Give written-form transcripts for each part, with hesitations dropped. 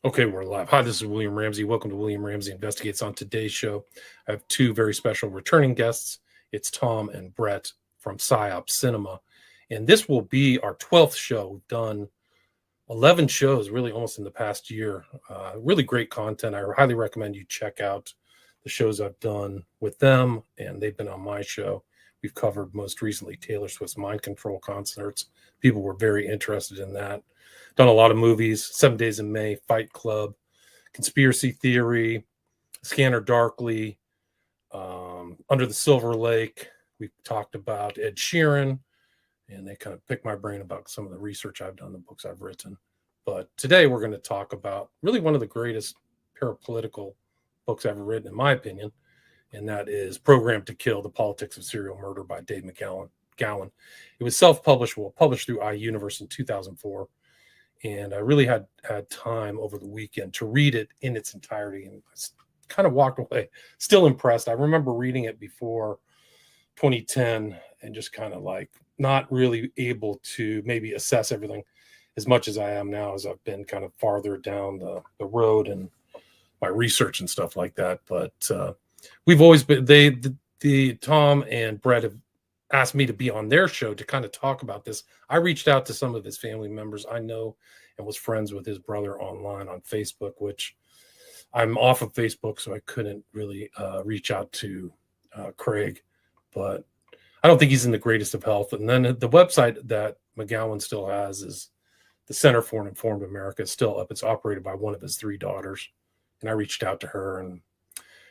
Okay, we're live. Hi, this is William Ramsey. Welcome to William Ramsey Investigates. On today's show, I have two very special returning guests. It's Tom and Brett from PsyOp Cinema. And this will be our 12th show. We've done 11 shows really almost in the past year. Really great content. I highly recommend you check out the shows I've done with them, and they've been on my show. We've covered most recently Taylor Swift's Mind Control concerts. People were very interested in that. Done a lot of movies, 7 Days in May, Fight Club, Conspiracy Theory, Scanner Darkly, Under the Silver Lake. We talked about Ed Sheeran, and they kind of picked my brain about some of the research I've done, the books I've written. But today we're going to talk about really one of the greatest parapolitical books ever written, in my opinion, and that is Programmed to Kill, The Politics of Serial Murder by Dave McGowan. It was self-published, published through iUniverse in 2004. And I really had time over the weekend to read it in its entirety, and I kind of walked away still impressed. I remember reading it before 2010 and just kind of like not really able to maybe assess everything as much as I am now, as I've been kind of farther down the road and my research and stuff like that. But we've always been, the Tom and Brett have asked me to be on their show to kind of talk about this. I reached out to some of his family members I know and was friends with his brother online on Facebook, which I'm off of Facebook, so I couldn't really reach out to Craig, but I don't think he's in the greatest of health. And then the website that McGowan still has is the Center for an Informed America. Is still up. It's operated by one of his three daughters. And I reached out to her, and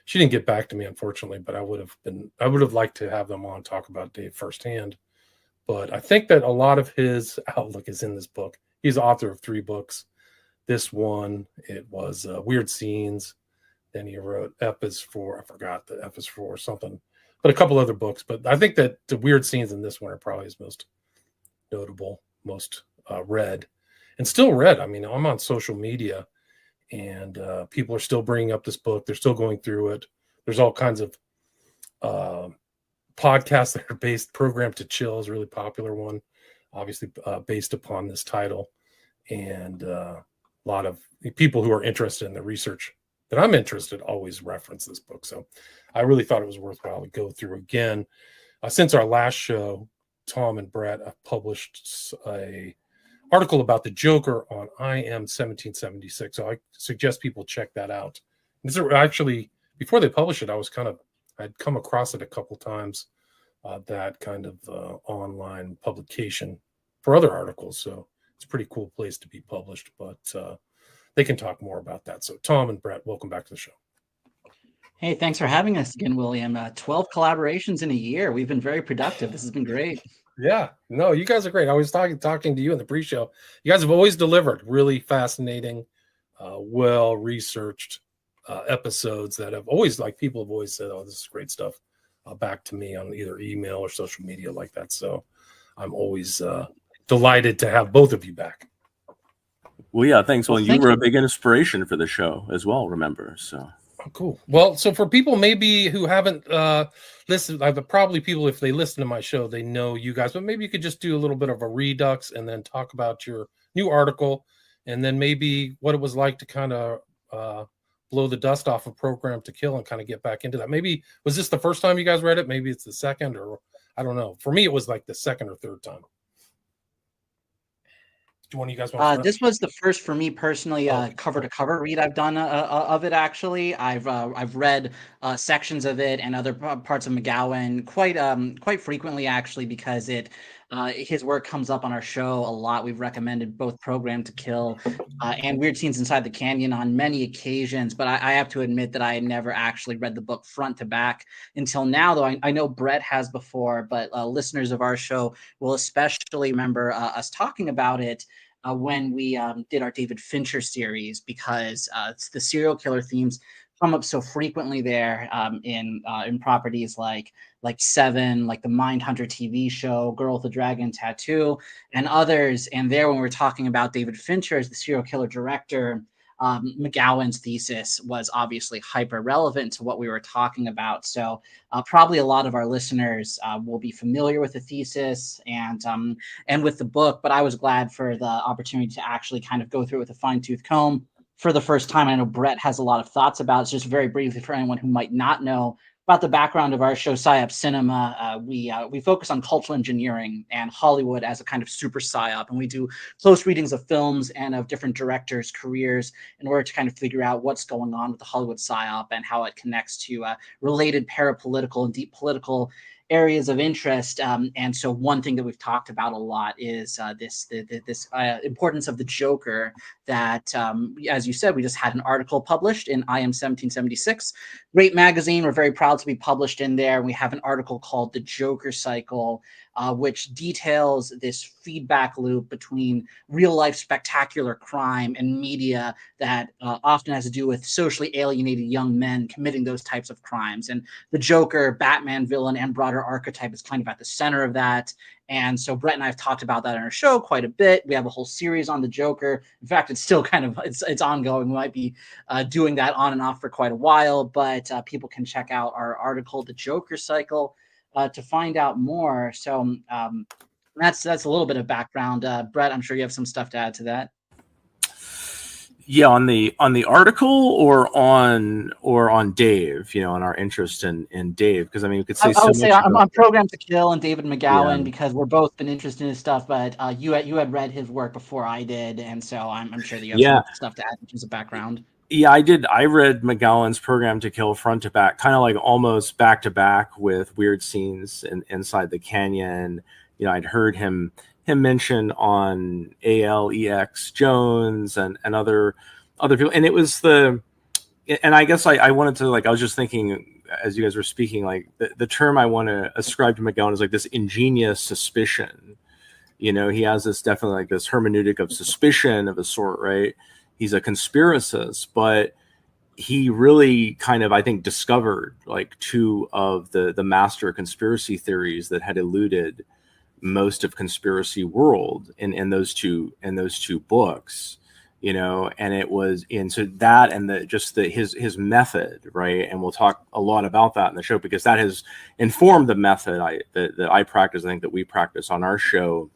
she didn't get back to me, unfortunately, but I would have liked to have them on, talk about Dave firsthand. But I think that a lot of his outlook is in this book. He's the author of 3 books. This one, it was Weird Scenes. Then he wrote F is for, I forgot the F is for something, but a couple other books. But I think that the Weird Scenes in this one are probably his most notable, most read, and still read. I mean, I'm on social media, and people are still bringing up this book. They're still going through it. There's all kinds of podcasts that are Programmed to Chill is a really popular one, obviously based upon this title. And a lot of people who are interested in the research that I'm interested always reference this book. So I really thought it was worthwhile to go through again. Since our last show, Tom and Brett have published a article about the Joker on I Am 1776. So I suggest people check that out. This is actually, before they published it, I'd come across it a couple times, that kind of online publication for other articles. So it's a pretty cool place to be published, but they can talk more about that. So Tom and Brett, welcome back to the show. Hey, thanks for having us again, William. 12 collaborations in a year. We've been very productive. This has been great. Yeah, no, you guys are great. I was talking to you in the pre-show. You guys have always delivered really fascinating, well-researched episodes that have always, like, people have always said, oh, this is great stuff, back to me on either email or social media like that. So I'm always delighted to have both of you back. Well, yeah, thanks. Well, you were a big inspiration for the show as well, remember? So cool. Well, so for people maybe who haven't listened, probably people, if they listen to my show, they know you guys, but maybe you could just do a little bit of a redux and then talk about your new article, and then maybe what it was like to kind of blow the dust off of Programmed to Kill and kind of get back into that. Maybe, was this the first time you guys read it? Maybe it's the second, or I don't know. For me, it was like the second or third time. Do one of you guys want to this was the first for me personally, cover to cover read I've done of it. Actually, I've read sections of it and other parts of McGowan quite frequently, actually, because his work comes up on our show a lot. We've recommended both Programmed to Kill and Weird Scenes Inside the Canyon on many occasions, but I have to admit that I had never actually read the book front to back until now, though I know Brett has before, but listeners of our show will especially remember us talking about it when we did our David Fincher series, because the serial killer themes come up so frequently there in properties like Seven, like the Mindhunter TV show, Girl with the Dragon Tattoo, and others. And there, when we're talking about David Fincher as the serial killer director, McGowan's thesis was obviously hyper relevant to what we were talking about. So probably a lot of our listeners will be familiar with the thesis and with the book, but I was glad for the opportunity to actually kind of go through it with a fine-tooth comb for the first time. I know Brett has a lot of thoughts about. It's just very briefly for anyone who might not know about the background of our show, PsyOp Cinema. We focus on cultural engineering and Hollywood as a kind of super PsyOp, and we do close readings of films and of different directors' careers in order to kind of figure out what's going on with the Hollywood PsyOp and how it connects to related parapolitical and deep political areas of interest. And so one thing that we've talked about a lot is this importance of the Joker that, as you said, we just had an article published in I Am 1776. Great magazine. We're very proud to be published in there. We have an article called The Joker Cycle, which details this feedback loop between real life spectacular crime and media that often has to do with socially alienated young men committing those types of crimes. And the Joker, Batman villain, and broader archetype is kind of at the center of that. And so Brett and I have talked about that on our show quite a bit. We have a whole series on the Joker. In fact, it's still kind of, it's ongoing. We might be doing that on and off for quite a while, but people can check out our article, The Joker Cycle, to find out more. So that's a little bit of background. Brett, I'm sure you have some stuff to add to that. Yeah, on the article or on Dave, on our interest in Dave, because I mean we could say I would say I'm about Programmed to Kill and David McGowan Yeah. because we're both been interested in his stuff, but you had read his work before I did, and so I'm sure that you have some stuff to add in terms of background. Yeah, I did. I read McGowan's Programmed to Kill front to back, kind of like almost back to back with weird scenes inside the canyon. I'd heard him mention on ALEX Jones and other people, and it was and I guess I wanted to, like, I was just thinking as you guys were speaking, like the term I want to ascribe to McGowan is like this ingenious suspicion. He has this definitely like this hermeneutic of suspicion of a sort, right? He's a conspiracist, but he really kind of, I think, discovered like two of the master conspiracy theories that had eluded most of conspiracy world in those two books, and it was into that and his method, right? And we'll talk a lot about that in the show because that has informed the method that I practice. I think that we practice on our show,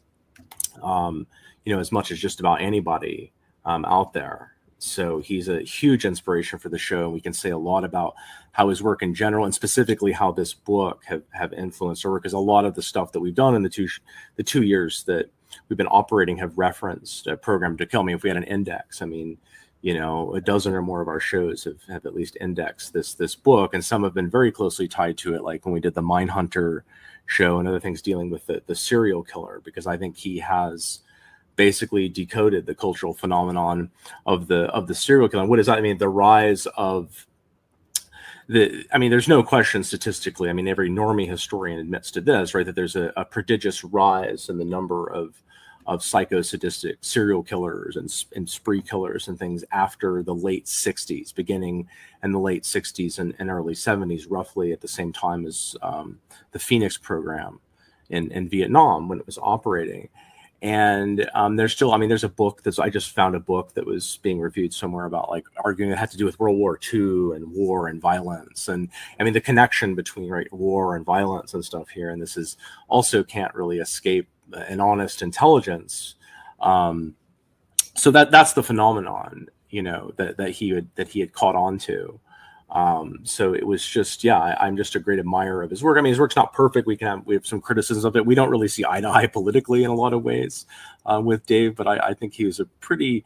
as much as just about anybody out there. So he's a huge inspiration for the show, and we can say a lot about how his work in general and specifically how this book have influenced our work, because a lot of the stuff that we've done in the 2 years that we've been operating have referenced a Programmed to Kill. I mean, if we had an index, I mean, a dozen or more of our shows have at least indexed this book, and some have been very closely tied to it, like when we did the Mindhunter show and other things dealing with the serial killer, because I think he has basically decoded the cultural phenomenon of the serial killer. And what is that? I mean, the rise of there's no question statistically. I mean, every normie historian admits to this, right? That there's a prodigious rise in the number of psychosadistic serial killers and spree killers and things after the late 60s, beginning in the late 60s and early 70s, roughly at the same time as the Phoenix program in Vietnam when it was operating. And there's a book I just found a book that was being reviewed somewhere about like arguing it had to do with World War II and war and violence. And I mean, the connection between war and violence and stuff here. And this is also can't really escape an honest intelligence. So that's the phenomenon, that he had caught on to. So it was just, I'm just a great admirer of his work. I mean, his work's not perfect. We have some criticisms of it. We don't really see eye to eye politically in a lot of ways with Dave, but I think he was a pretty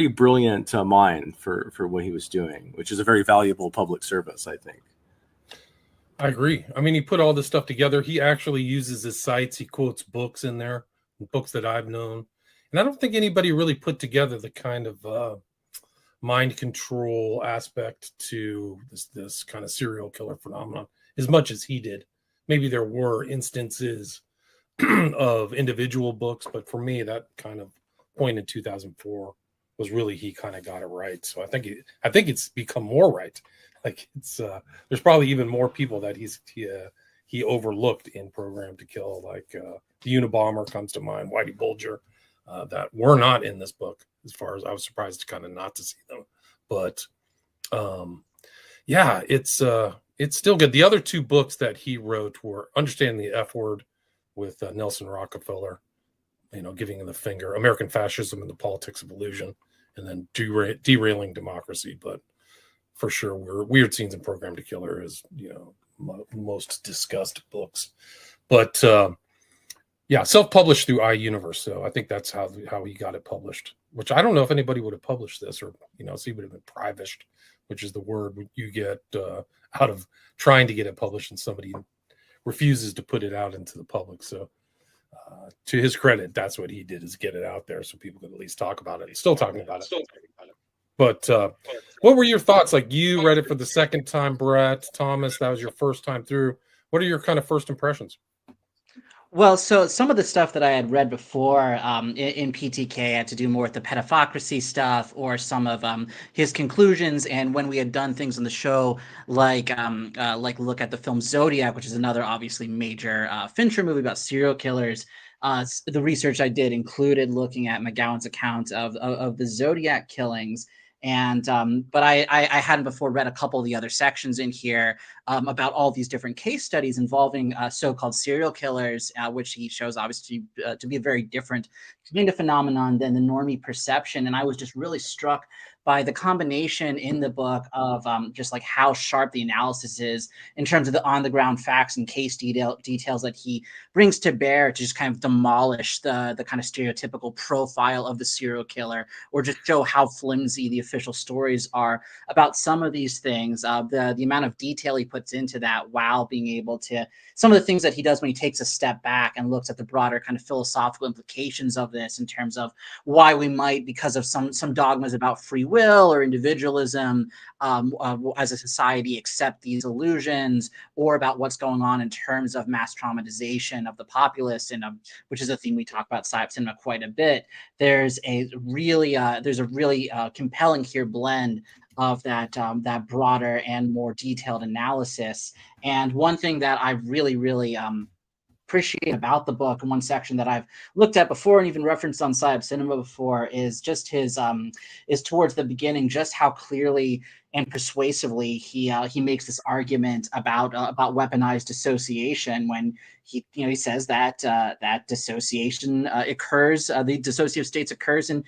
brilliant mind for what he was doing, which is a very valuable public service, I think. I agree. I mean, he put all this stuff together. He actually uses his sites. He quotes books in there, books that I've known. And I don't think anybody really put together the kind of mind control aspect to this kind of serial killer phenomenon as much as he did. Maybe there were instances of individual books, but for me, that kind of point in 2004 was really, he kind of got it right. So I think it's become more right. Like it's there's probably even more people that he overlooked in Programmed to Kill, like the Unabomber comes to mind, Whitey Bulger, that were not in this book. As far as I was surprised to kind of not to see them, but it's still good. The other two books that he wrote were Understanding the F Word with Nelson Rockefeller, giving him the finger, American Fascism and the Politics of Illusion, and then derailing democracy. But for sure, Weird Scenes and Program to Killer is, most discussed books. But yeah, self-published through iUniverse. So I think that's how he got it published, which I don't know if anybody would have published this, or, so he would have been privished, which is the word you get out of trying to get it published and somebody refuses to put it out into the public. So to his credit, that's what he did, is get it out there so people could at least talk about it. He's still talking about it. But what were your thoughts? Like, you read it for the second time, Brett, Thomas, that was your first time through. What are your kind of first impressions? Well, so some of the stuff that I had read before in PTK had to do more with the pedophocracy stuff, or some of his conclusions. And when we had done things on the show, like look at the film Zodiac, which is another obviously major Fincher movie about serial killers, the research I did included looking at McGowan's account of the Zodiac killings. And but I hadn't before read a couple of the other sections in here about all these different case studies involving so-called serial killers, which he shows obviously to be a very different kind of phenomenon than the normie perception. And I was just really struck by the combination in the book of just like how sharp the analysis is in terms of the on-the-ground facts and case details that he brings to bear to just kind of demolish the kind of stereotypical profile of the serial killer, or just show how flimsy the official stories are about some of these things. The amount of detail he puts into that, while being able to, some of the things that he does when he takes a step back and looks at the broader kind of philosophical implications of this, in terms of why we might, because of some dogmas about free will or individualism as a society, accept these illusions, or about what's going on in terms of mass traumatization of the populace, and which is a theme we talk about PsyOp cinema quite a bit. There's a really compelling here blend of that broader and more detailed analysis. And one thing that I really appreciate about the book, and one section that I've looked at before and even referenced on PsyOp Cinema before, is just his is towards the beginning, just how clearly and persuasively he makes this argument about weaponized dissociation, when he says that that dissociation occurs, the dissociative states occurs in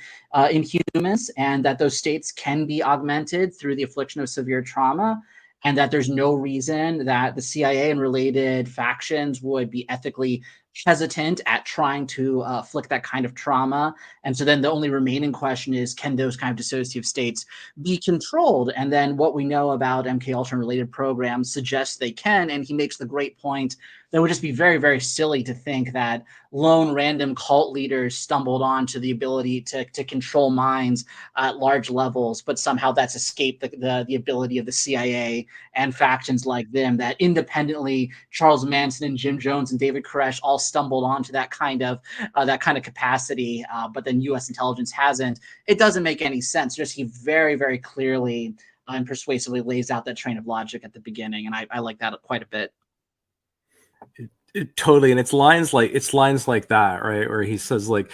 humans, and that those states can be augmented through the affliction of severe trauma, and that there's no reason that the CIA and related factions would be ethically hesitant at trying to afflict that kind of trauma. And so then the only remaining question is, can those kind of dissociative states be controlled? And then what we know about MK Ultra and related programs suggests they can. And he makes the great point that it would just be very, very silly to think that lone random cult leaders stumbled onto the ability to control minds at large levels, but somehow that's escaped the ability of the CIA and factions like them, that independently Charles Manson and Jim Jones and David Koresh all stumbled onto that kind of capacity, but then U.S. intelligence hasn't. It doesn't make any sense. Just he very, very clearly and persuasively lays out that train of logic at the beginning, and I like that quite a bit. It totally, and it's lines like that, right, where he says, like,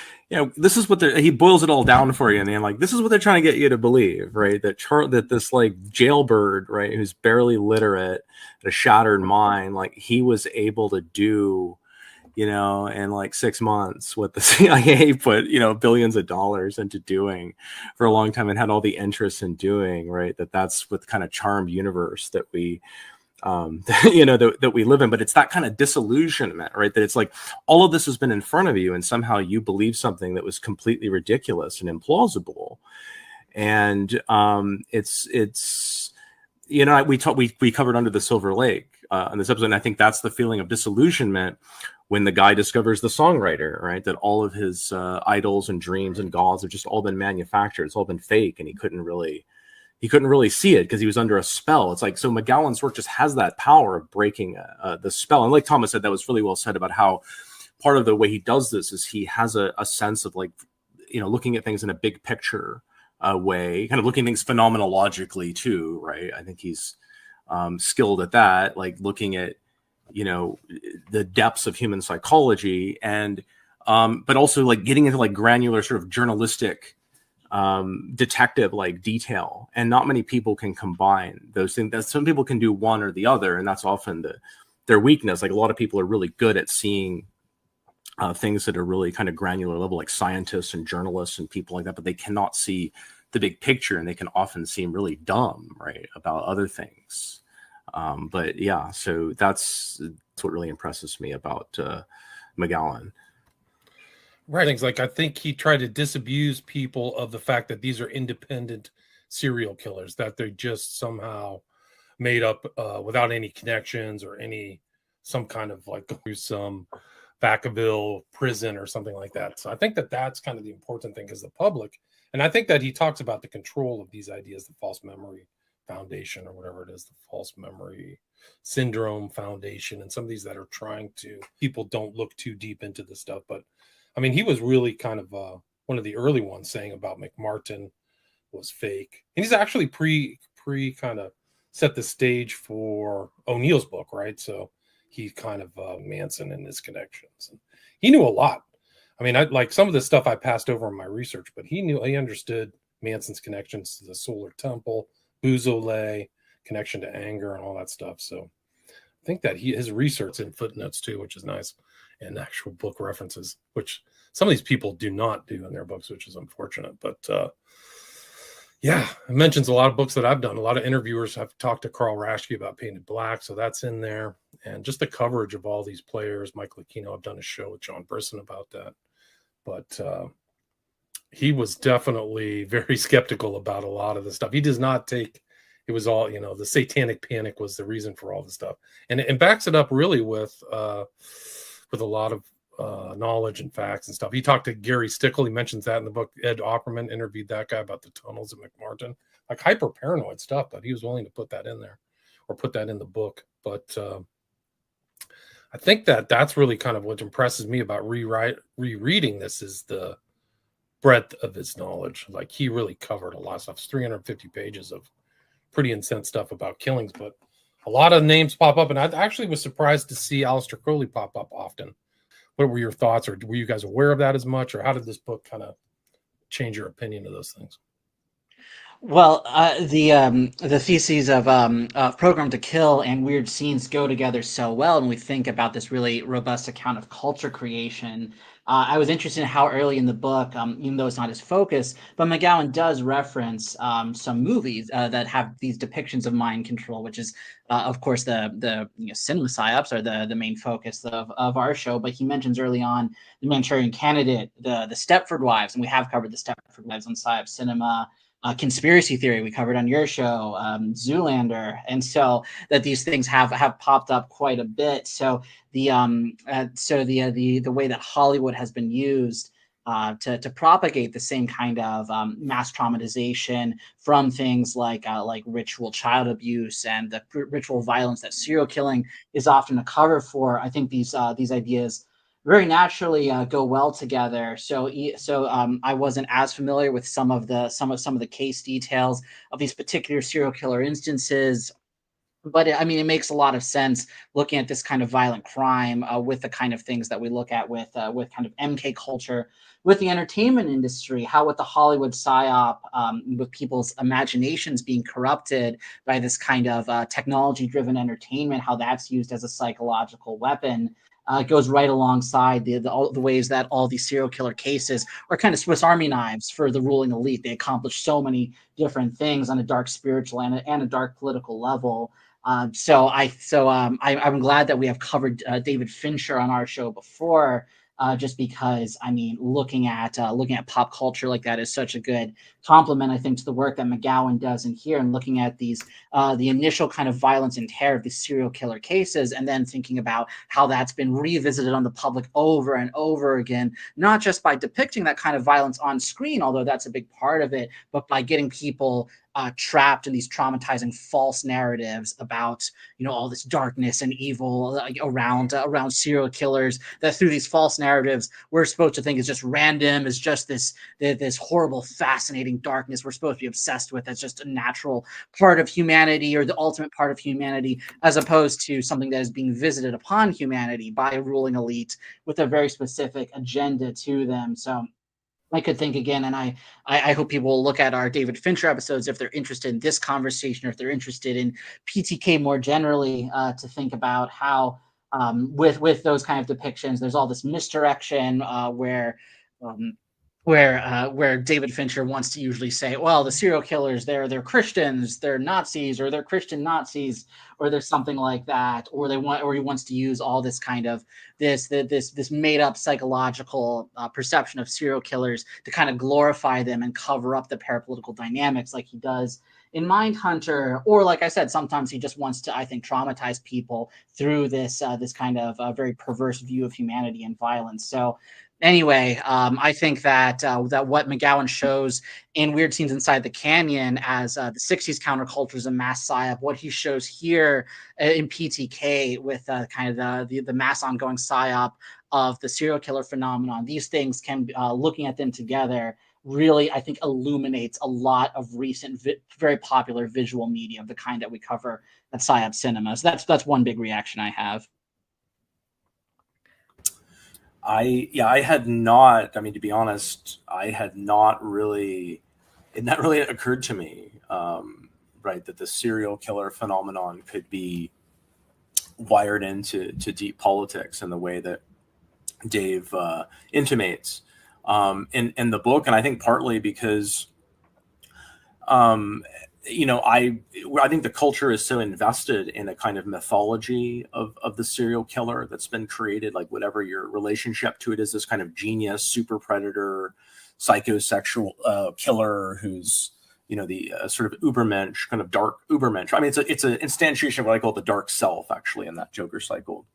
this is what he boils it all down for you, and then, like, this is what they're trying to get you to believe, right? That this like jailbird, right, who's barely literate, a shattered mind, like he was able to do, in like 6 months what the CIA put, billions of dollars into doing for a long time, and had all the interest in doing, right? That's what kind of charmed universe that we that we live in. But it's that kind of disillusionment, right, that it's like all of this has been in front of you, and somehow you believe something that was completely ridiculous and implausible. And it's we covered Under the Silver Lake on this episode, and I think that's the feeling of disillusionment when the guy discovers the songwriter, right, that all of his idols and dreams and gods have just all been manufactured, it's all been fake, and he couldn't really see it because he was under a spell. It's like, so McGowan's work just has that power of breaking the spell. And like Thomas said, that was really well said about how part of the way he does this is he has a sense of, like, looking at things in a big picture way, kind of looking at things phenomenologically too, right? I think he's skilled at that, like looking at, the depths of human psychology, and but also like getting into like granular sort of journalistic detective like detail. And not many people can combine those things. That some people can do one or the other, and that's often their weakness. Like, a lot of people are really good at seeing things that are really kind of granular level, like scientists and journalists and people like that, but they cannot see the big picture, and they can often seem really dumb, right, about other things. But yeah, so that's what really impresses me about McGowan. Right. Things like, I think he tried to disabuse people of the fact that these are independent serial killers, that they're just somehow made up without any connections or some kind of like through some Vacaville prison or something like that. So I think that that's kind of the important thing as the public. And I think that he talks about the control of these ideas, the false memory foundation or whatever it is, the false memory syndrome foundation, and some of these that are trying to, people don't look too deep into this stuff. But I mean, he was really kind of one of the early ones saying about McMartin was fake. And he's actually pre kind of set the stage for O'Neill's book, right? So he kind of Manson and his connections. And he knew a lot. I mean, I like some of the stuff I passed over in my research, but he understood Manson's connections to the Solar Temple, Beausoleil, connection to anger, and all that stuff. So I think that his research in footnotes too, which is nice, and actual book references, which some of these people do not do in their books, which is unfortunate. But yeah, it mentions a lot of books that I've done. A lot of interviewers have talked to Carl Raschke about Painted Black, so that's in there. And just the coverage of all these players. Mike Lucchino, I've done a show with John Brisson about that. But he was definitely very skeptical about a lot of the stuff. He does not take, it was all, the satanic panic was the reason for all the stuff. And it backs it up really with a lot of knowledge and facts and stuff. He talked to Gary Stickle. He mentions that in the book. Ed Opperman interviewed that guy about the tunnels of McMartin, like hyper paranoid stuff, but he was willing to put that in there or put that in the book. But I think that that's really kind of what impresses me about rereading this is the breadth of his knowledge. Like he really covered a lot of stuff. It's 350 pages of pretty intense stuff about killings, but a lot of names pop up. And I actually was surprised to see Aleister Crowley pop up often. What were your thoughts, or were you guys aware of that as much, or how did this book kind of change your opinion of those things? Well, the theses of Program to Kill and Weird Scenes go together so well when we think about this really robust account of culture creation. I was interested in how early in the book, even though it's not his focus, but McGowan does reference some movies that have these depictions of mind control, which is, of course, the cinema psyops are the main focus of our show. But he mentions early on the Manchurian Candidate, the Stepford Wives, and we have covered the Stepford Wives on Psyop Cinema. Conspiracy Theory we covered on your show, Zoolander, and so that these things have popped up quite a bit. So the way that Hollywood has been used to propagate the same kind of mass traumatization from things like ritual child abuse and the ritual violence that serial killing is often a cover for. I think these ideas very naturally go well together. So I wasn't as familiar with some of the case details of these particular serial killer instances. But it makes a lot of sense looking at this kind of violent crime with the kind of things that we look at with kind of MK culture, with the entertainment industry, how with the Hollywood psyop, with people's imaginations being corrupted by this kind of technology-driven entertainment, how that's used as a psychological weapon. Goes right alongside the ways that all these serial killer cases are kind of Swiss Army knives for the ruling elite. They accomplish so many different things on a dark spiritual and a dark political level. I'm glad that we have covered David Fincher on our show before, just because looking at pop culture like that is such a good compliment, I think, to the work that McGowan does in here, and looking at these the initial kind of violence and terror of these serial killer cases, and then thinking about how that's been revisited on the public over and over again, not just by depicting that kind of violence on screen, although that's a big part of it, but by getting people trapped in these traumatizing false narratives about all this darkness and evil around serial killers, that through these false narratives we're supposed to think is just random, is just this horrible fascinating darkness we're supposed to be obsessed with as just a natural part of humanity or the ultimate part of humanity, as opposed to something that is being visited upon humanity by a ruling elite with a very specific agenda to them. So I could think again, and I hope people will look at our David Fincher episodes if they're interested in this conversation, or if they're interested in PTK more generally, to think about how with those kind of depictions, there's all this misdirection where where David Fincher wants to usually say, well, the serial killers, they're Christians, they're Nazis, or they're Christian Nazis, or there's something like that, or he wants to use all this kind of this made up psychological perception of serial killers to kind of glorify them and cover up the parapolitical dynamics, like he does in Mindhunter, or like I said, sometimes he just wants to, I think, traumatize people through this kind of very perverse view of humanity and violence. So anyway, I think that that what McGowan shows in Weird Scenes Inside the Canyon as the 60s countercultures and mass psyop, what he shows here in PTK with kind of the mass ongoing psyop of the serial killer phenomenon, these things can, looking at them together, really, I think, illuminates a lot of recent, very popular visual media of the kind that we cover at PsyOp Cinema. So that's one big reaction I have. I had not, I mean, to be honest, I had not really, it not really occurred to me, right, that the serial killer phenomenon could be wired into deep politics in the way that Dave intimates in the book. And I think partly because, you know, I think the culture is so invested in a kind of mythology of the serial killer that's been created, like whatever your relationship to it is, this kind of genius, super predator, psychosexual killer who's, you know, the sort of Ubermensch, kind of dark Ubermensch. I mean, it's an instantiation of what I call the dark self, actually, in that Joker Cycle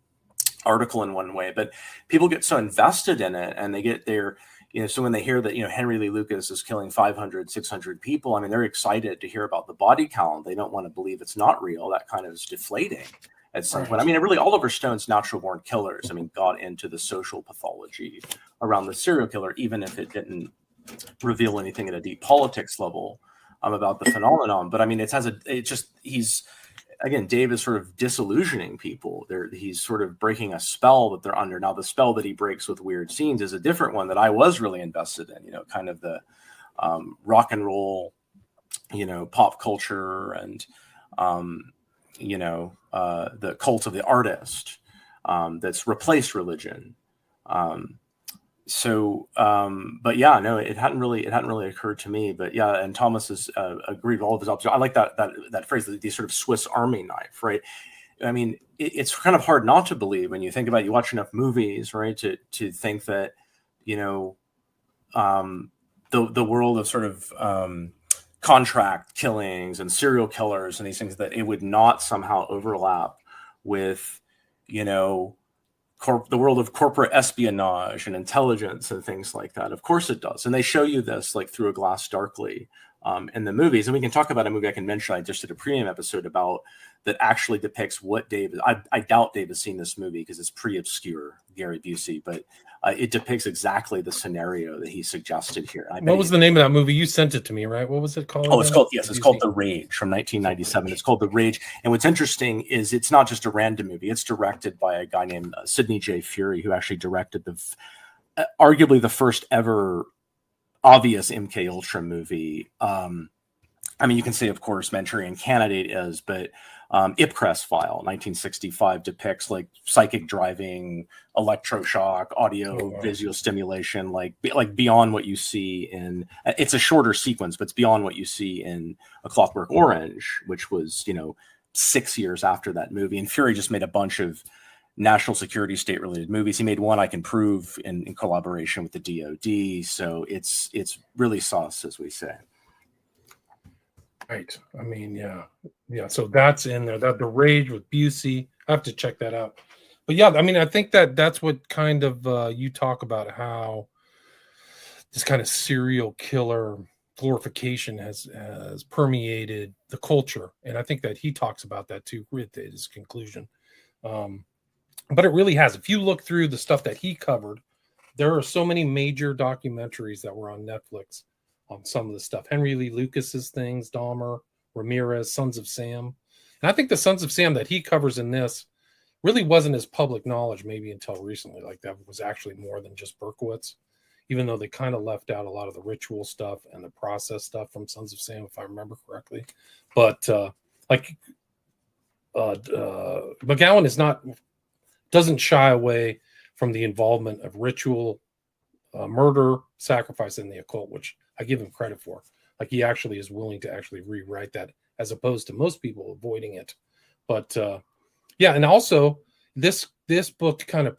article in one way. But people get so invested in it, and they get their, you know, so when they hear that, you know, Henry Lee Lucas is killing 500, 600 people, I mean, they're excited to hear about the body count. They don't want to believe it's not real. That kind of is deflating at some point. I mean, really, Oliver Stone's Natural Born Killers, I mean, got into the social pathology around the serial killer, even if it didn't reveal anything at a deep politics level about the phenomenon. But I mean, he's, again, Dave is sort of disillusioning people. He's sort of breaking a spell that they're under. Now, the spell that he breaks with Weird Scenes is a different one that I was really invested in, you know, kind of the rock and roll, you know, pop culture and, you know, the cult of the artist that's replaced religion. But yeah, no, it hadn't really occurred to me. But yeah, and Thomas has agreed with all of his observations. I like that phrase, the sort of Swiss Army knife, right? I mean, it's kind of hard not to believe when you think about it. You watch enough movies, right, to think that, you know, the world of sort of contract killings and serial killers and these things, that it would not somehow overlap with, you know, the world of corporate espionage and intelligence and things like that. Of course it does. And they show you this like through a glass darkly in the movies. And we can talk about a movie I can mention. I just did a premium episode about that actually depicts what Dave is. I doubt Dave has seen this movie because it's pretty obscure, Gary Busey, but it depicts exactly the scenario that he suggested here. What was the name of that movie? You sent it to me, right? What was it called? Oh, it's called The Rage from 1997. It's called The Rage. And what's interesting is it's not just a random movie. It's directed by a guy named Sidney J. Furie, who actually directed arguably the first ever obvious MK Ultra movie. I mean, you can say, of course, Manchurian Candidate is, but Ipcress File, 1965, depicts like psychic driving, electroshock, audio, visual stimulation, like beyond what you see in. It's a shorter sequence, but it's beyond what you see in A Clockwork Orange, which was, you know, 6 years after that movie. And Fury just made a bunch of national security state-related movies. He made one I Can Prove in collaboration with the DoD. So it's really sauce, as we say. Right. I mean, yeah. So that's in there. That The Rage with Busey. I have to check that out. But yeah, I mean, I think that's what kind of you talk about, how this kind of serial killer glorification has permeated the culture, and I think that he talks about that too with his conclusion. But it really has. If you look through the stuff that he covered, there are so many major documentaries that were on Netflix on some of the stuff. Henry Lee Lucas's things, Dahmer, Ramirez, Sons of Sam. And I think the Sons of Sam that he covers in this really wasn't as public knowledge maybe until recently. Like that was actually more than just Berkowitz, even though they kind of left out a lot of the ritual stuff and the process stuff from Sons of Sam, if I remember correctly. But McGowan doesn't shy away from the involvement of ritual murder, sacrifice, and the occult, which I give him credit for. Like he actually is willing to actually rewrite that, as opposed to most people avoiding it. But yeah, and also this book kind of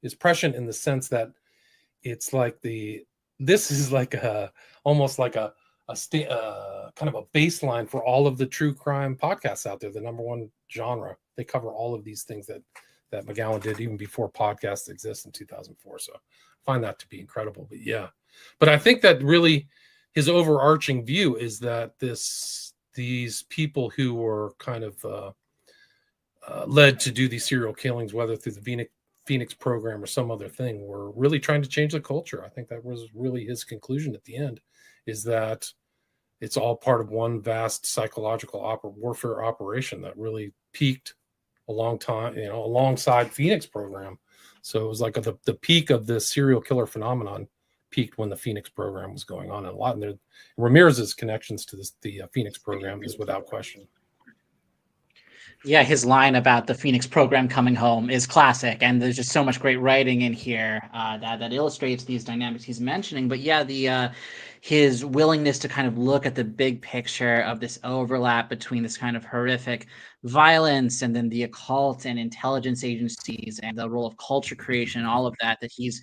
is prescient in the sense that it's like this is like almost like a kind of a baseline for all of the true crime podcasts out there, the number one genre. They cover all of these things that McGowan did even before podcasts exist in 2004. So I find that to be incredible. But yeah, but I think that really his overarching view is that these people who were kind of led to do these serial killings, whether through the Phoenix program or some other thing, were really trying to change the culture. I think that was really his conclusion at the end, is that it's all part of one vast psychological warfare operation that really peaked a long time, alongside Phoenix program. So it was like the peak of the serial killer phenomenon peaked when the Phoenix program was going on, and a lot. And Ramirez's connections to the Phoenix program is without question. Yeah, his line about the Phoenix program coming home is classic, and there's just so much great writing in here that illustrates these dynamics he's mentioning. But yeah, his willingness to kind of look at the big picture of this overlap between this kind of horrific violence and then the occult and intelligence agencies and the role of culture creation and all of that he's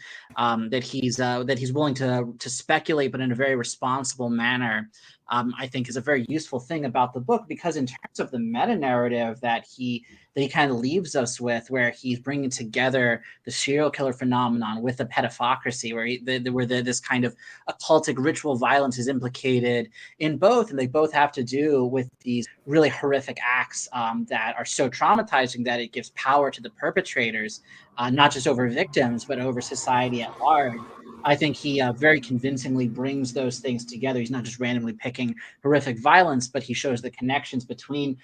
willing to speculate, but in a very responsible manner. I think is a very useful thing about the book, because in terms of the meta narrative that he kind of leaves us with, where he's bringing together the serial killer phenomenon with the pedophocracy, where this kind of occultic ritual violence is implicated in both, and they both have to do with these really horrific acts that are so traumatizing that it gives power to the perpetrators, not just over victims, but over society at large. I think he very convincingly brings those things together. He's not just randomly picking horrific violence, but he shows the connections between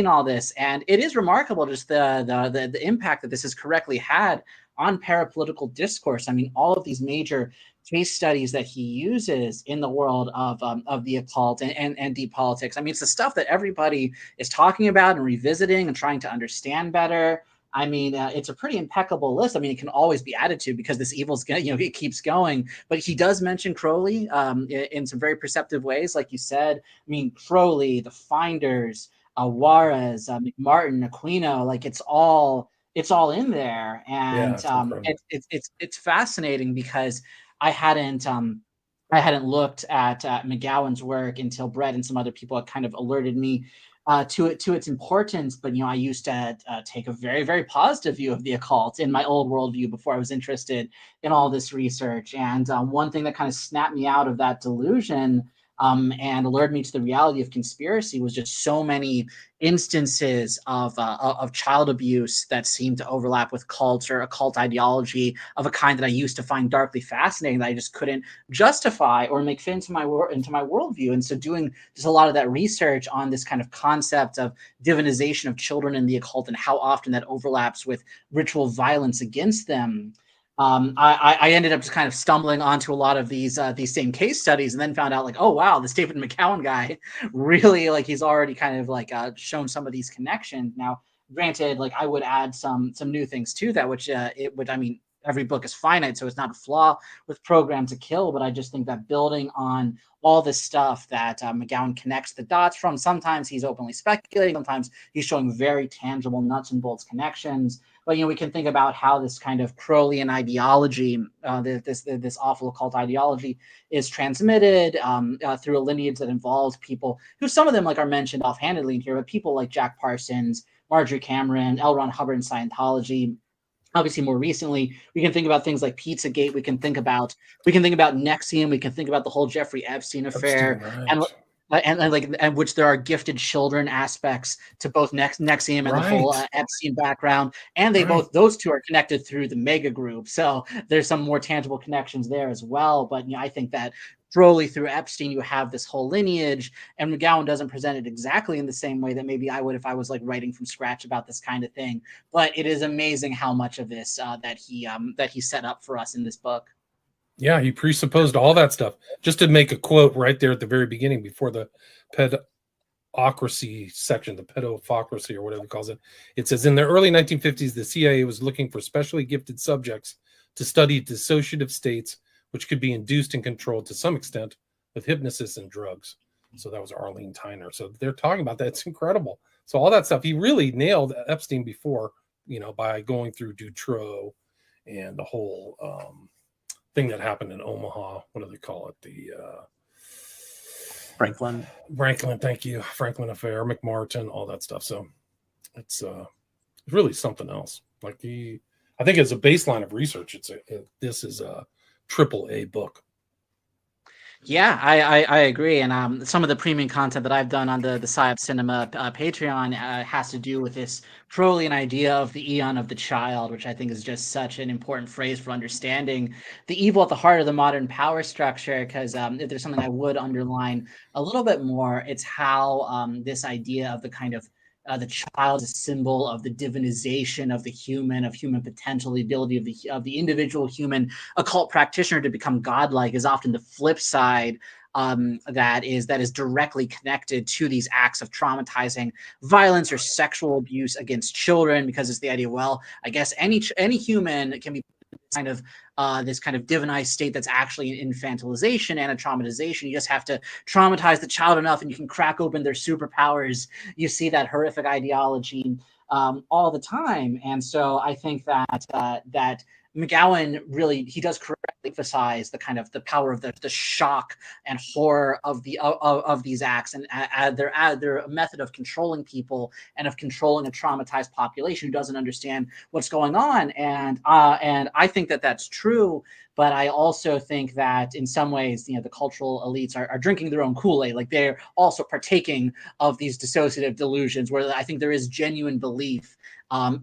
all this. And it is remarkable just the impact that this has correctly had on parapolitical discourse. I mean, all of these major case studies that he uses in the world of the occult and deep politics. I mean, it's the stuff that everybody is talking about and revisiting and trying to understand better. I mean, it's a pretty impeccable list. I mean, it can always be added to because this evil's going, it keeps going. But he does mention Crowley in some very perceptive ways, like you said. I mean, Crowley, the Finders, Juarez, McMartin, Aquino, like it's all in there, and it's fascinating because I hadn't looked at McGowan's work until Brett and some other people had kind of alerted me to its importance. But I used to take a very, very positive view of the occult in my old worldview before I was interested in all this research. And one thing that kind of snapped me out of that delusion and alerted me to the reality of conspiracy was just so many instances of child abuse that seemed to overlap with cult or occult ideology of a kind that I used to find darkly fascinating, that I just couldn't justify or make fit into my worldview. And so doing just a lot of that research on this kind of concept of divinization of children in the occult and how often that overlaps with ritual violence against them, I ended up just kind of stumbling onto a lot of these same case studies, and then found out, like, oh wow, this David McGowan guy really, like, he's already kind of like shown some of these connections. Now, granted, like, I would add some new things to that, which I mean, every book is finite, so it's not a flaw with Program to Kill, but I just think that building on all this stuff that McGowan connects the dots from, sometimes he's openly speculating, sometimes he's showing very tangible nuts and bolts connections. But we can think about how this kind of Crowleyan ideology, this awful occult ideology, is transmitted through a lineage that involves people who, some of them, like, are mentioned offhandedly in here, but people like Jack Parsons, Marjorie Cameron, L. Ron Hubbard in Scientology. Obviously, more recently, we can think about things like Pizzagate. We can think about NXIVM. We can think about the whole Jeffrey Epstein affair, right. and which there are gifted children aspects to both NXIVM and the whole Epstein background, and those two are connected through the mega group. So there's some more tangible connections there as well. But I think that Crowley through Epstein, you have this whole lineage, and McGowan doesn't present it exactly in the same way that maybe I would if I was, like, writing from scratch about this kind of thing. But it is amazing how much of this that he set up for us in this book. Yeah, he presupposed all that stuff. Just to make a quote right there at the very beginning, before the pedocracy section, the pedophocracy or whatever he calls it, it says, in the early 1950s, the CIA was looking for specially gifted subjects to study dissociative states, which could be induced and controlled to some extent with hypnosis and drugs. So that was Arlene Tyner. So they're talking about that. It's incredible. So all that stuff, he really nailed Epstein before, by going through Dutroux and the whole thing that happened in Omaha. What do they call it? The Franklin, thank you. Franklin affair, McMartin, all that stuff. So it's really something else. Like I think as a baseline of research, this is a AAA book. Yeah, I agree. And some of the premium content that I've done on the PsyOp Cinema Patreon has to do with this Freudian idea of the eon of the child, which I think is just such an important phrase for understanding the evil at the heart of the modern power structure. Because if there's something I would underline a little bit more, it's how this idea of the kind of the child is a symbol of the divinization of the human, of human potential, the ability of the individual human occult practitioner to become godlike is often the flip side that is directly connected to these acts of traumatizing violence or sexual abuse against children, because it's the idea, well, I guess any human can be this kind of divinized state that's actually an infantilization and a traumatization. You just have to traumatize the child enough and you can crack open their superpowers. You see that horrific ideology all the time. And so I think that McGowan really, he does correctly emphasize the kind of the power of the shock and horror of these acts, and they're a method of controlling people and of controlling a traumatized population who doesn't understand what's going on. And I think that that's true. But I also think that in some ways, the cultural elites are drinking their own Kool-Aid. Like they're also partaking of these dissociative delusions, where I think there is genuine belief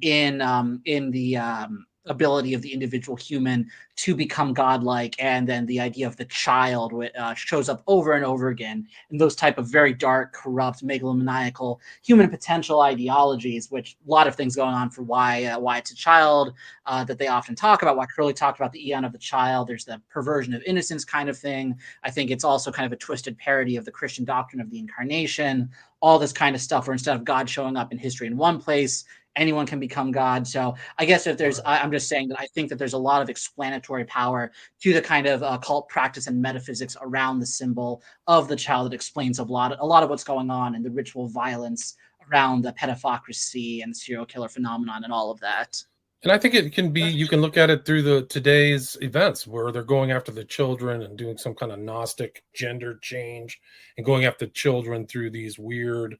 in the ability of the individual human to become godlike, and then the idea of the child shows up over and over again in those type of very dark, corrupt, megalomaniacal human potential ideologies, which a lot of things going on for why it's a child that they often talk about. Why Crowley talked about the eon of the child. There's the perversion of innocence kind of thing. I think it's also kind of a twisted parody of the Christian doctrine of the incarnation, all this kind of stuff, where instead of God showing up in history in one place, anyone can become God. So I guess I'm just saying that I think that there's a lot of explanatory power to the kind of cult practice and metaphysics around the symbol of the child that explains a lot of what's going on in the ritual violence around the pedophocracy and serial killer phenomenon and all of that. And I think it can be, you can look at it through today's events where they're going after the children and doing some kind of Gnostic gender change and going after children through these weird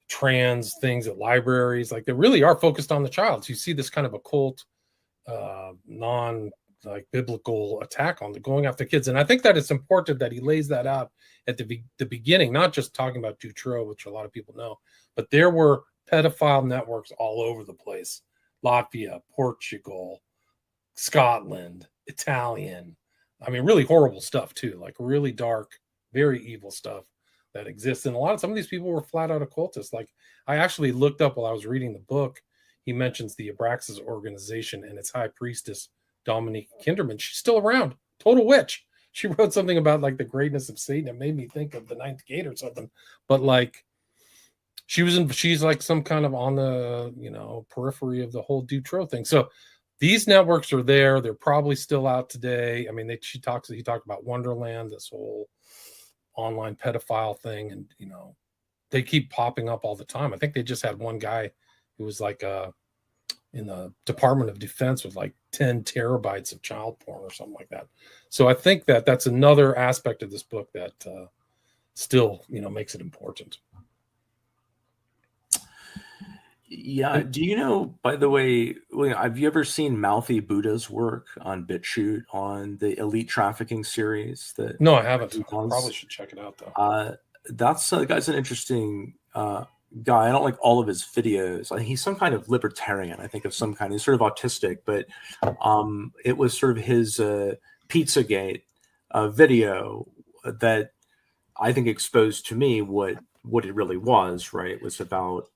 trans things at libraries. Like they really are focused on the child. So you see this kind of occult, biblical attack on going after kids. And I think that it's important that he lays that out at the beginning, not just talking about Dutroux, which a lot of people know, but there were pedophile networks all over the place. Latvia, Portugal, Scotland, Italian. I mean, really horrible stuff too, like really dark, very evil stuff that exists. And some of these people were flat out occultists. Like I actually looked up while I was reading the book, he mentions the Abraxas organization and its high priestess, Dominique Kinderman. She's still around, total witch. She wrote something about like the greatness of Satan. It made me think of the Ninth Gate or something. But like she's like some kind of on the periphery of the whole Dutroux thing. So these networks are there. They're probably still out today. I mean, he talked about Wonderland, this whole online pedophile thing, and they keep popping up all the time. I think they just had one guy who was like in the Department of Defense with like 10 terabytes of child porn or something like that. So I think that that's another aspect of this book that still makes it important. Yeah. Do you know, by the way, have you ever seen Mouthy Buddha's work on BitChute on the Elite Trafficking series? No, I haven't. I probably should check it out though. The guy's an interesting guy. I don't like all of his videos. I think he's some kind of libertarian. I think of some kind. He's sort of autistic, but it was sort of his Pizzagate video that I think exposed to me what it really was. Right, it was about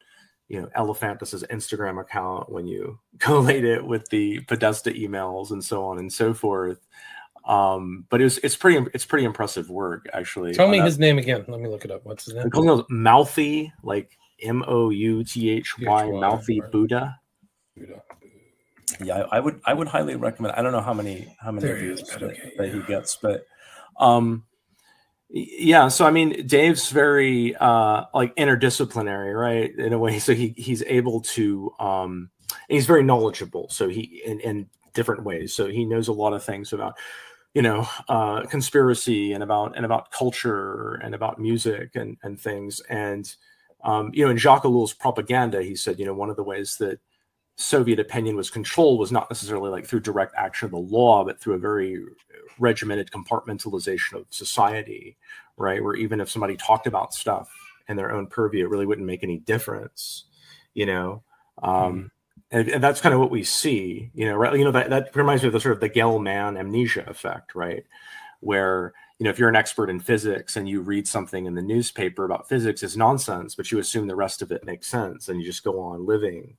Elephantus's Instagram account when you collate it with the Podesta emails and so on and so forth. But it's pretty impressive work, actually. Tell me his name again. Let me look it up. What's his name? He calls Mouthy, like Mouthy, Mouthy Buddha. Yeah, I would highly recommend. I don't know how many There he views is, that he gets, but yeah. So I mean, Dave's very like interdisciplinary, right? In a way, so he's able to and he's very knowledgeable. So he in different ways. So he knows a lot of things about conspiracy and about culture and about music and things. And in Jacques Ellul's propaganda, he said, one of the ways that Soviet opinion was controlled was not necessarily like through direct action of the law, but through a very regimented compartmentalization of society, right? Where even if somebody talked about stuff in their own purview, it really wouldn't make any difference, and that's kind of what we see, right? That reminds me of the sort of the Gell-Mann amnesia effect, right? Where, if you're an expert in physics and you read something in the newspaper about physics, it's nonsense, but you assume the rest of it makes sense and you just go on living.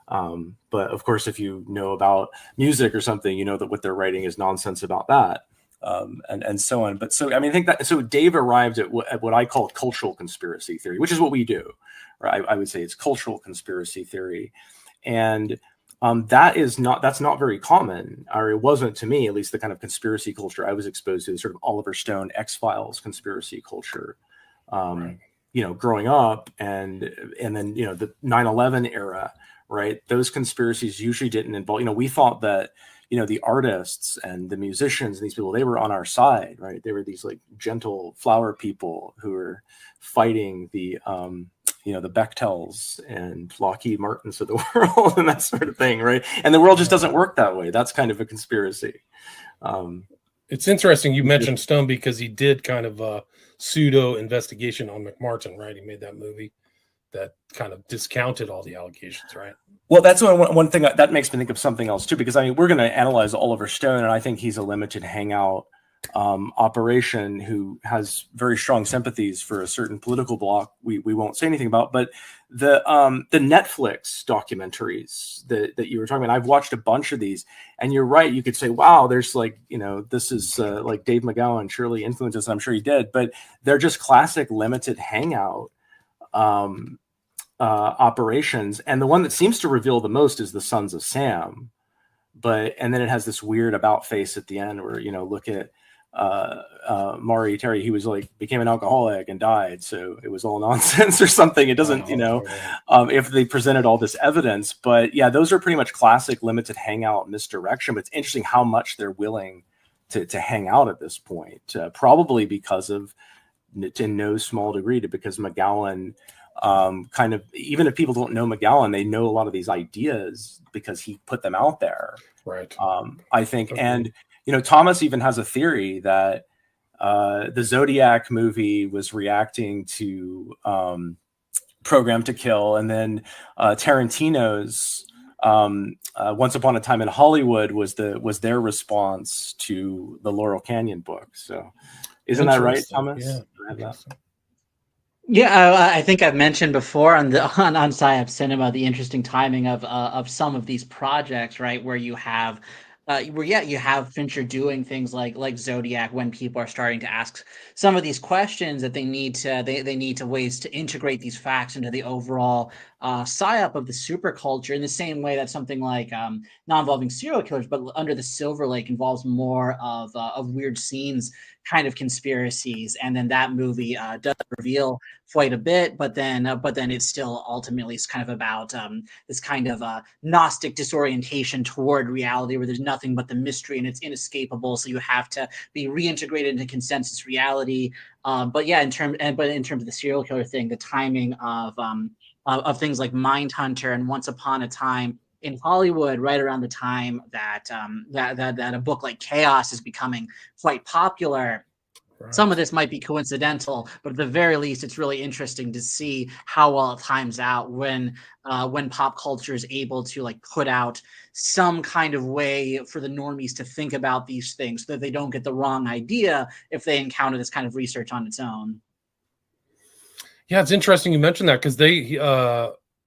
But of course, if you know about music or something, you know that what they're writing is nonsense about that, and so on. But so, I mean, I think that, so Dave arrived at what I call cultural conspiracy theory, which is what we do, right? I would say it's cultural conspiracy theory. And that's not very common, or it wasn't to me, at least, the kind of conspiracy culture I was exposed to, sort of Oliver Stone, X-Files conspiracy culture, Right. Growing up, and then, the 9/11 era, right? Those conspiracies usually didn't involve, we thought that, the artists and the musicians and these people, they were on our side, right? They were these like gentle flower people who were fighting the Bechtels and Lockheed Martins of the world and that sort of thing, right? And the world just doesn't work that way. That's kind of a conspiracy. It's interesting you mentioned Stone, because he did kind of a pseudo investigation on McMartin, right? He made that movie that kind of discounted all the allegations, right? Well, that's one thing that makes me think of something else too, because I mean, we're going to analyze Oliver Stone, and I think he's a limited hangout operation who has very strong sympathies for a certain political bloc we won't say anything about. But the Netflix documentaries that you were talking about, I've watched a bunch of these, and you're right. You could say, wow, there's like, this is like Dave McGowan surely influenced us. I'm sure he did, but they're just classic limited hangout operations. And the one that seems to reveal the most is the Sons of Sam. And then it has this weird about face at the end where, look at Maury Terry, he was like, became an alcoholic and died. So it was all nonsense or something. It doesn't, if they presented all this evidence. But yeah, those are pretty much classic limited hangout misdirection. But it's interesting how much they're willing to hang out at this point, probably because of, in no small degree, because McGowan kind of, even if people don't know McGowan, they know a lot of these ideas because he put them out there. Right. I think. Okay. And, Thomas even has a theory that the Zodiac movie was reacting to Program to Kill, and then Tarantino's Once Upon a Time in Hollywood was their response to the Laurel Canyon book. So isn't that right, Thomas? Yeah. Yeah, I think I've mentioned before on PsyOp Cinema the interesting timing of some of these projects, right? Where you have, you have Fincher doing things like Zodiac, when people are starting to ask some of these questions that they need to ways to integrate these facts into the overall PsyOp of the superculture, in the same way that something like not involving serial killers, but Under the Silver Lake involves more of weird scenes kind of conspiracies, and then that movie does reveal quite a bit, but then it's still ultimately kind of about this kind of Gnostic disorientation toward reality, where there's nothing but the mystery and it's inescapable. So you have to be reintegrated into consensus reality. But in terms of the serial killer thing, the timing of things like Mindhunter and Once Upon a Time in Hollywood, right around the time that a book like Chaos is becoming quite popular. Right. Some of this might be coincidental, but at the very least, it's really interesting to see how well it times out when pop culture is able to put out some kind of way for the normies to think about these things, so that they don't get the wrong idea if they encounter this kind of research on its own. Yeah, it's interesting you mentioned that, because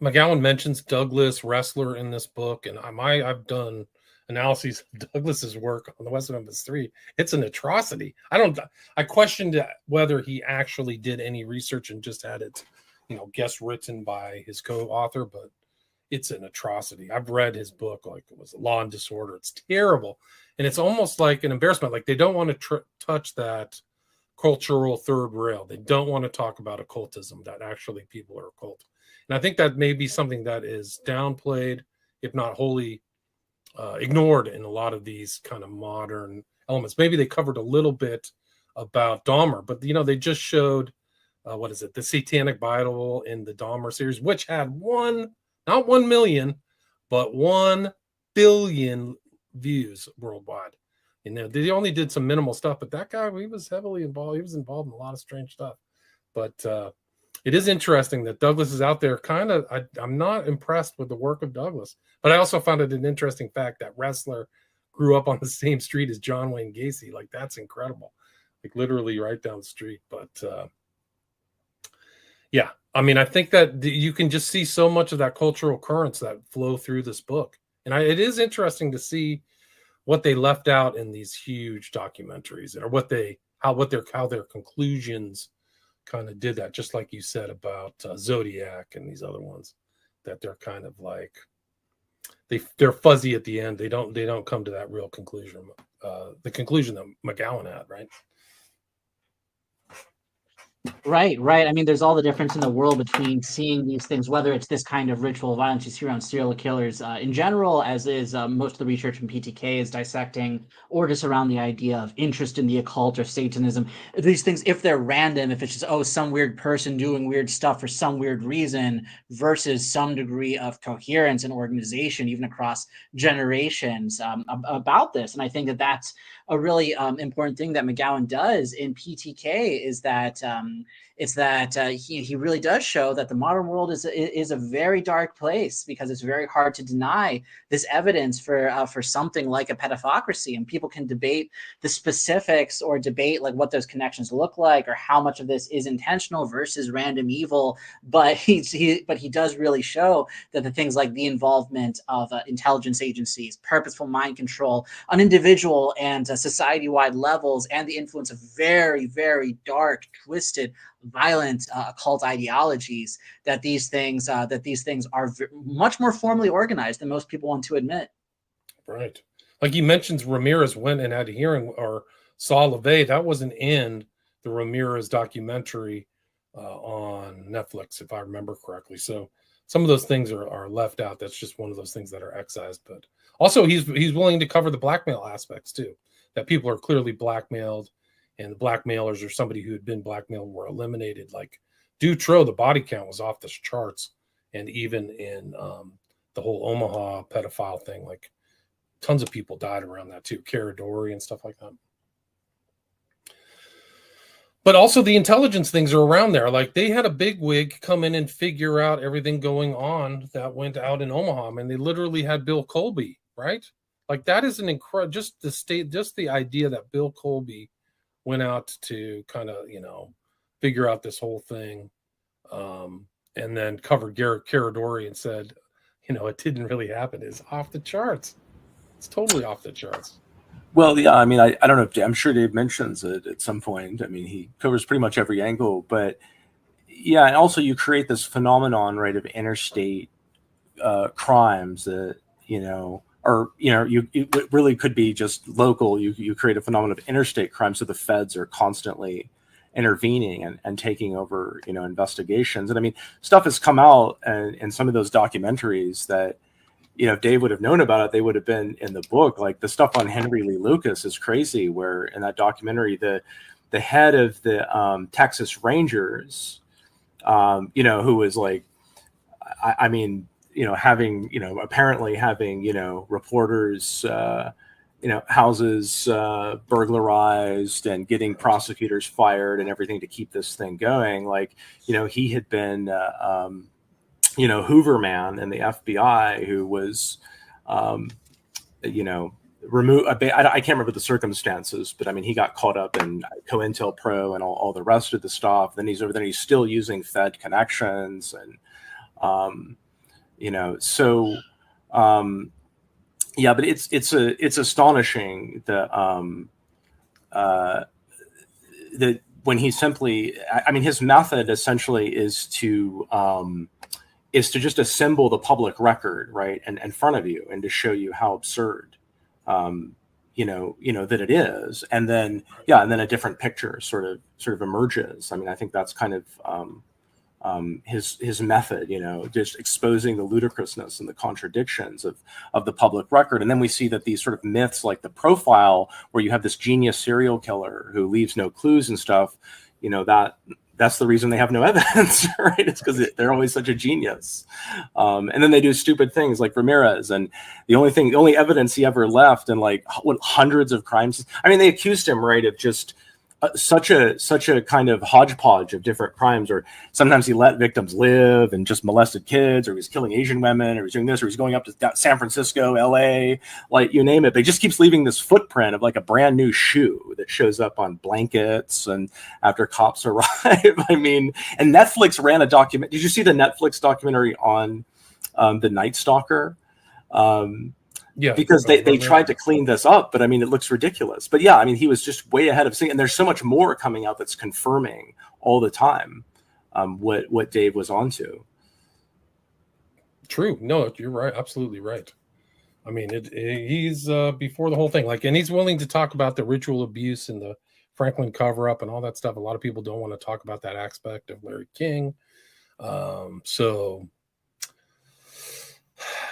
McGowan mentions Douglas Wrestler in this book, and I've done analyses of Douglas's work on the West Memphis 3. It's an atrocity. I questioned whether he actually did any research and just had it, guest written by his co-author, but it's an atrocity. I've read his book, like it was Law and Disorder. It's terrible. And it's almost like an embarrassment. Like they don't want to touch that cultural third rail. They don't want to talk about occultism, that actually people are occult. And I think that may be something that is downplayed, if not wholly ignored in a lot of these kind of modern elements. Maybe they covered a little bit about Dahmer, but they just showed the Satanic Bible in the Dahmer series, which had not 1 million, but 1 billion views worldwide. They only did some minimal stuff, but that guy, he was heavily involved. He was involved in a lot of strange stuff. But it is interesting that Douglas is out there. I'm not impressed with the work of Douglas, but I also found it an interesting fact that wrestler grew up on the same street as John Wayne Gacy. Like, that's incredible. Like, literally right down the street. But yeah, I mean, I think that you can just see so much of that cultural currents that flow through this book. And it is interesting to see what they left out in these huge documentaries, or how their conclusions kind of did that. Just like you said about Zodiac and these other ones, that they're kind of like they're fuzzy at the end. They don't come to that real conclusion. The conclusion that McGowan had, right? Right. I mean, there's all the difference in the world between seeing these things, whether it's this kind of ritual violence you see around serial killers in general, as is most of the research in PTK is dissecting, or just around the idea of interest in the occult or Satanism. These things, if they're random, if it's just, some weird person doing weird stuff for some weird reason, versus some degree of coherence and organization, even across generations about this. And I think that that's a really important thing that McGowan does in PTK, is that he really does show that the modern world is a very dark place, because it's very hard to deny this evidence for something like a pedophocracy, and people can debate the specifics or debate like what those connections look like, or how much of this is intentional versus random evil. But he does really show that the things like the involvement of intelligence agencies, purposeful mind control on individual and society-wide levels, and the influence of very, very dark, twisted, violent occult ideologies, that these things are much more formally organized than most people want to admit. Right. Like he mentions, Ramirez went and had a hearing, or saw LaVey. That wasn't in the Ramirez documentary on Netflix, if I remember correctly. So some of those things are left out. That's just one of those things that are excised. But also, he's willing to cover the blackmail aspects too, that people are clearly blackmailed, and the blackmailers, or somebody who had been blackmailed, were eliminated. Like Dutro, the body count was off the charts. And even in the whole Omaha pedophile thing, like tons of people died around that too, Caradori and stuff like that. But also the intelligence things are around there. Like they had a big wig come in and figure out everything going on that went out in Omaha. I mean, they literally had Bill Colby, right? Like that is an incredible, just the idea that Bill Colby went out to kind of, figure out this whole thing, and then covered Caradori and said, it didn't really happen, is off the charts. It's totally off the charts. Well, yeah, I mean, I don't know if I'm sure Dave mentions it at some point. I mean, he covers pretty much every angle, but yeah, and also you create this phenomenon, right, of interstate crimes that, it really could be just local. You create a phenomenon of interstate crime, so the feds are constantly intervening and taking over, investigations. And I mean, stuff has come out in some of those documentaries that, if Dave would have known about it, they would have been in the book. Like the stuff on Henry Lee Lucas is crazy, where in that documentary, the head of the Texas Rangers, who was like, apparently having, reporters, houses burglarized and getting prosecutors fired and everything to keep this thing going. Like, he had been, Hooverman in the FBI, who was, removed. I can't remember the circumstances, but I mean, he got caught up in COINTELPRO and all the rest of the stuff. Then he's over there. He's still using Fed connections, and yeah. But it's astonishing that that when he simply, his method essentially is to is to just assemble the public record, right, and in front of you, and to show you how absurd, that it is, and then a different picture sort of emerges. I mean, I think that's kind of his method, just exposing the ludicrousness and the contradictions of the public record. And then we see that these sort of myths, like the profile, where you have this genius serial killer who leaves no clues and stuff, that's the reason they have no evidence, right? It's because they're always such a genius. And then they do stupid things like Ramirez, and the only evidence he ever left in like hundreds of crimes. I mean, they accused him, right, of just such a kind of hodgepodge of different crimes, or sometimes he let victims live and just molested kids, or he was killing Asian women, or he was doing this, or he's going up to San Francisco, LA, like you name it. But he just keeps leaving this footprint of like a brand new shoe that shows up on blankets and after cops arrive. I mean, and Netflix ran a document. Did you see the Netflix documentary on the Night Stalker? Yeah, because they tried to clean this up, but I mean, it looks ridiculous. But yeah, I mean, he was just way ahead of seeing, and there's so much more coming out that's confirming all the time what Dave was onto. True. No, you're right. Absolutely right. I mean, he's before the whole thing, like, and he's willing to talk about the ritual abuse and the Franklin cover-up and all that stuff. A lot of people don't want to talk about that aspect of Larry King. So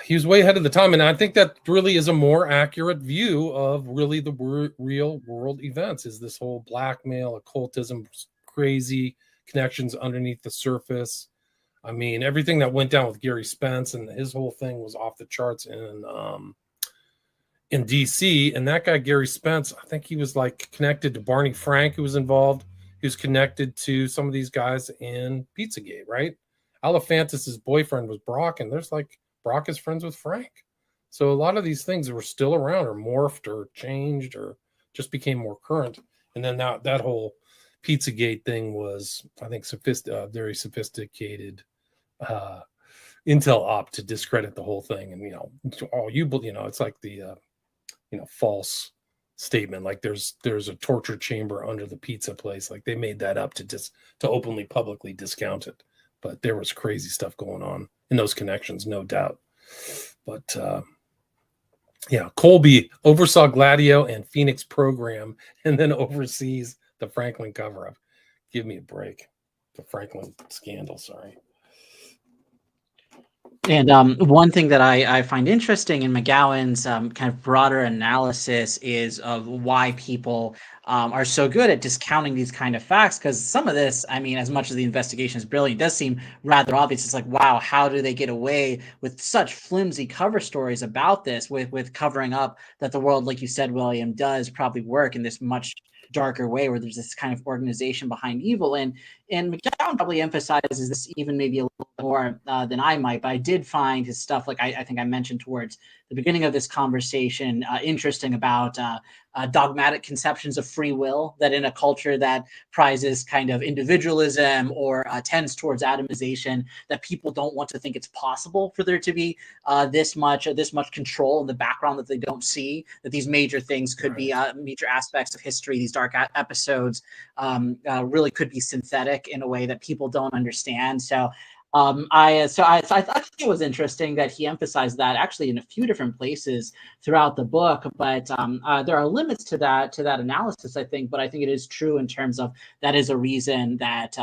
he was way ahead of the time, and I think that really is a more accurate view of really the real world events, is this whole blackmail, occultism, crazy connections underneath the surface. I mean, everything that went down with Gary Spence and his whole thing was off the charts in DC. And that guy, Gary Spence, I think he was like connected to Barney Frank, who was involved. He was connected to some of these guys in Pizzagate, right? Alefantis' boyfriend was Brock, and there's like, Brock is friends with Frank. So a lot of these things were still around, or morphed or changed or just became more current. And then that whole Pizzagate thing was, I think, very sophisticated intel op to discredit the whole thing. And, it's like the, false statement. Like there's a torture chamber under the pizza place. Like they made that up to openly, publicly discount it. But there was crazy stuff going on in those connections, no doubt. But Colby oversaw Gladio and Phoenix program, and then oversees the Franklin cover-up. Give me a break. The Franklin scandal, sorry. And one thing that I find interesting in McGowan's kind of broader analysis is of why people are so good at discounting these kind of facts, because some of this, I mean, as much as the investigation is brilliant, it does seem rather obvious. It's like, wow, how do they get away with such flimsy cover stories about this, with covering up that the world, like you said, William, does probably work in this much darker way, where there's this kind of organization behind evil. And McGowan probably emphasizes this even maybe a little more than I might, but I did find his stuff, like I think I mentioned towards the beginning of this conversation, interesting about dogmatic conceptions of free will, that in a culture that prizes kind of individualism or tends towards atomization, that people don't want to think it's possible for there to be this much control in the background that they don't see, that these major things could be major aspects of history, these dark episodes really could be synthetic in a way that people don't understand. So I thought it was interesting that he emphasized that actually in a few different places throughout the book. But there are limits to that analysis, I think. But I think it is true in terms of that is a reason that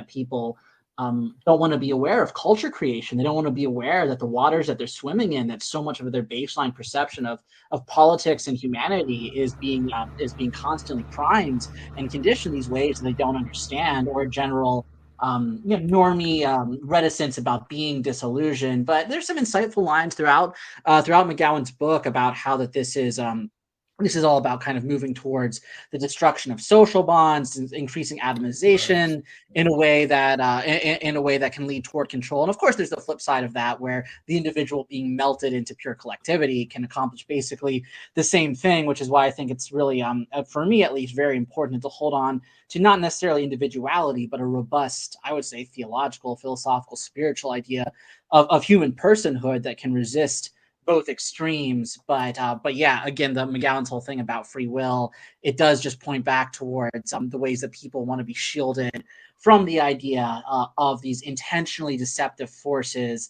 people don't want to be aware of culture creation. They don't want to be aware that the waters that they're swimming in, that so much of their baseline perception of politics and humanity is being constantly primed and conditioned these ways that they don't understand, or general normie reticence about being disillusioned. But there's some insightful lines throughout McGowan's book about how that this is all about kind of moving towards the destruction of social bonds, increasing atomization in a way that can lead toward control. And of course, there's the flip side of that, where the individual being melted into pure collectivity can accomplish basically the same thing, which is why I think it's really, for me at least, very important to hold on to not necessarily individuality, but a robust, I would say, theological, philosophical, spiritual idea of human personhood that can resist both extremes. But yeah, again, the McGowan's whole thing about free will, it does just point back towards the ways that people want to be shielded from the idea of these intentionally deceptive forces,